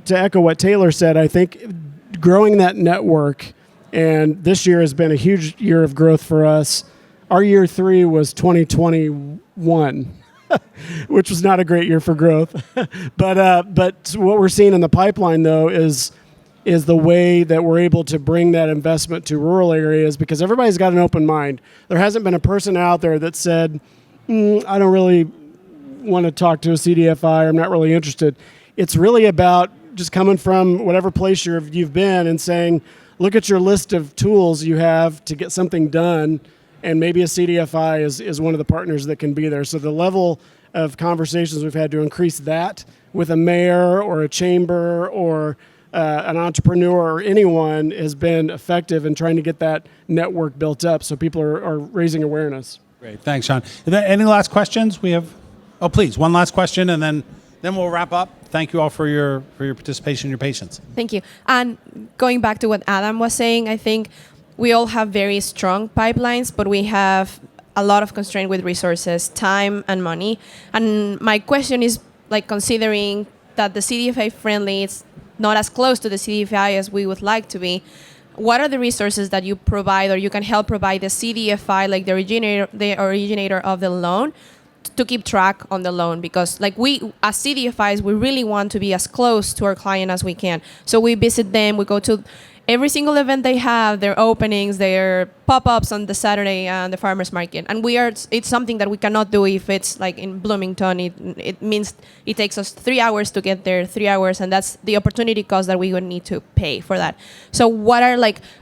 to echo what Taylor said, I think growing that network, and this year has been a huge year of growth for us. Our year 3 was 2021. Which was not a great year for growth. But what we're seeing in the pipeline, though, is the way that we're able to bring that investment to rural areas, because everybody's got an open mind. There hasn't been a person out there that said, I don't really want to talk to a CDFI, I'm not really interested. It's really about just coming from whatever place you've been and saying, look at your list of tools you have to get something done, and maybe a CDFI is one of the partners that can be there. So the level of conversations we've had to increase that with a mayor or a chamber or an entrepreneur or anyone has been effective in trying to get that network built up so people are raising awareness. Great, thanks, Sean. Any last questions? We have, please, one last question, and then we'll wrap up. Thank you all for your participation and your patience. Thank you. And going back to what Adam was saying, I think we all have very strong pipelines, but we have a lot of constraint with resources, time, and money. And my question is, considering that the CDFI friendly is not as close to the CDFI as we would like to be, what are the resources that you provide or you can help provide the CDFI, like the originator of the loan, to keep track on the loan? Because we, as CDFIs, we really want to be as close to our client as we can. So we visit them, we go to every single event they have, their openings, their pop-ups on the Saturday and the farmers market. And it's something that we cannot do if it's in Bloomington. It means it takes us 3 hours to get there, 3 hours, and that's the opportunity cost that we would need to pay for that. So what are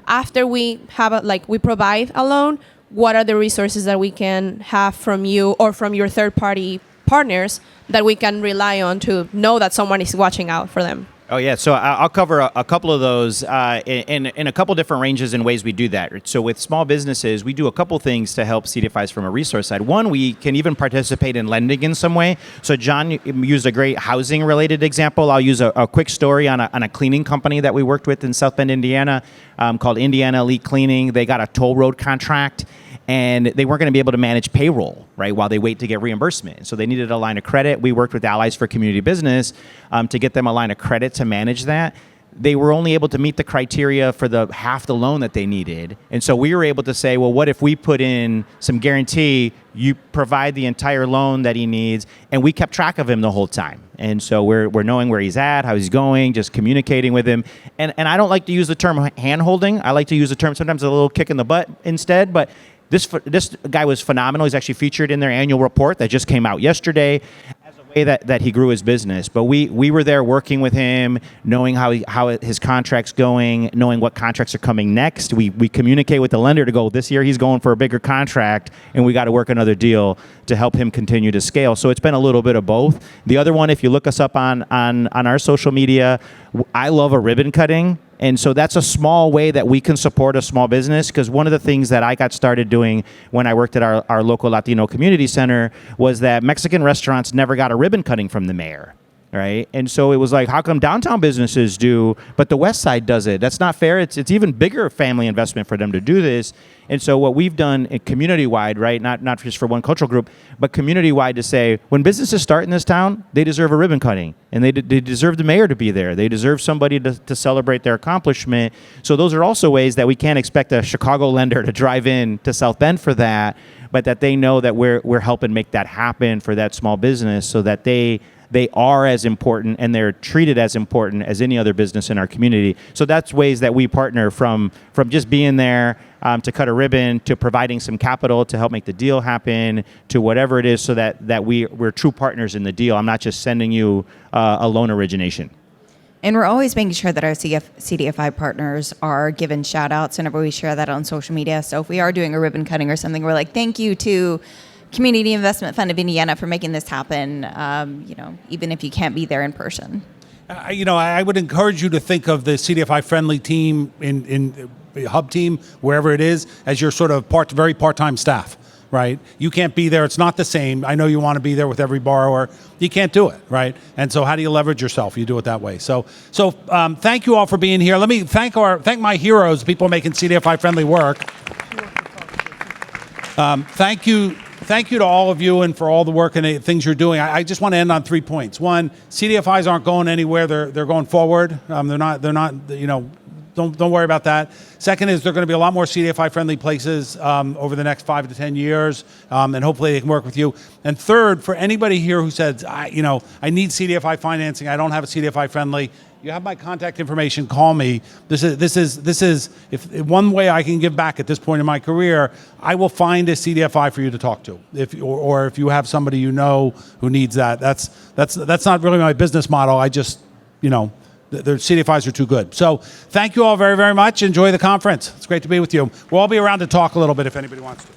after we have we provide a loan, what are the resources that we can have from you or from your third-party partners that we can rely on to know that someone is watching out for them? Oh yeah, so I'll cover a couple of those in a couple different ranges and ways we do that. So with small businesses, we do a couple things to help CDFIs from a resource side. One, we can even participate in lending in some way. So John used a great housing related example. I'll use a quick story on a cleaning company that we worked with in South Bend, Indiana, called Indiana Elite Cleaning. They got a toll road contract, and they weren't going to be able to manage payroll, right, while they wait to get reimbursement. So they needed a line of credit. We worked with Allies for Community Business to get them a line of credit to manage that. They were only able to meet the criteria for the half the loan that they needed. And so we were able to say, well, what if we put in some guarantee, you provide the entire loan that he needs, and we kept track of him the whole time. And so we're knowing where he's at, how he's going, just communicating with him. And I don't like to use the term hand-holding. I like to use the term sometimes a little kick in the butt instead, but this guy was phenomenal. He's actually featured in their annual report that just came out yesterday as a way that he grew his business. But we were there working with him, knowing how his contract's going, knowing what contracts are coming next. We communicate with the lender to go, this year he's going for a bigger contract, and we got to work another deal to help him continue to scale. So it's been a little bit of both. The other one, if you look us up on our social media, I love a ribbon cutting. And so that's a small way that we can support a small business, because one of the things that I got started doing when I worked at our local Latino community center was that Mexican restaurants never got a ribbon cutting from the mayor. Right. And so it was like, how come downtown businesses do, but the West Side does it? That's not fair. It's even bigger family investment for them to do this. And so what we've done community-wide, right, not just for one cultural group, but community-wide, to say, when businesses start in this town, they deserve a ribbon cutting. And they deserve the mayor to be there. They deserve somebody to celebrate their accomplishment. So those are also ways that we can't expect a Chicago lender to drive in to South Bend for that, but that they know that we're helping make that happen for that small business, so that they are as important and they're treated as important as any other business in our community. So that's ways that we partner, from just being there to cut a ribbon, to providing some capital to help make the deal happen, to whatever it is, so that we're true partners in the deal. I'm not just sending you a loan origination. And we're always making sure that our CDFI partners are given shout outs whenever we share that on social media. So if we are doing a ribbon cutting or something, we're like, thank you to Community Investment Fund of Indiana for making this happen, even if you can't be there in person. I would encourage you to think of the CDFI Friendly team in hub team, wherever it is, as your sort of very part-time staff, right? You can't be there. It's not the same. I know you want to be there with every borrower. You can't do it, right? And so how do you leverage yourself? You do it that way. So thank you all for being here. Let me thank my heroes, people making CDFI Friendly work. Thank you to all of you and for all the work and things you're doing. I just want to end on 3 points. One, CDFIs aren't going anywhere. They're going forward. They're not. Don't worry about that. Second is, there are going to be a lot more CDFI friendly places over the next 5 to 10 years, and hopefully they can work with you. And third, for anybody here who says, I need CDFI financing, I don't have a CDFI friendly, you have my contact information. Call me. This is if one way I can give back at this point in my career, I will find a CDFI for you to talk to. If you have somebody you know who needs that, that's not really my business model. I just, the CDFIs are too good. So thank you all very, very much. Enjoy the conference. It's great to be with you. We'll all be around to talk a little bit if anybody wants to.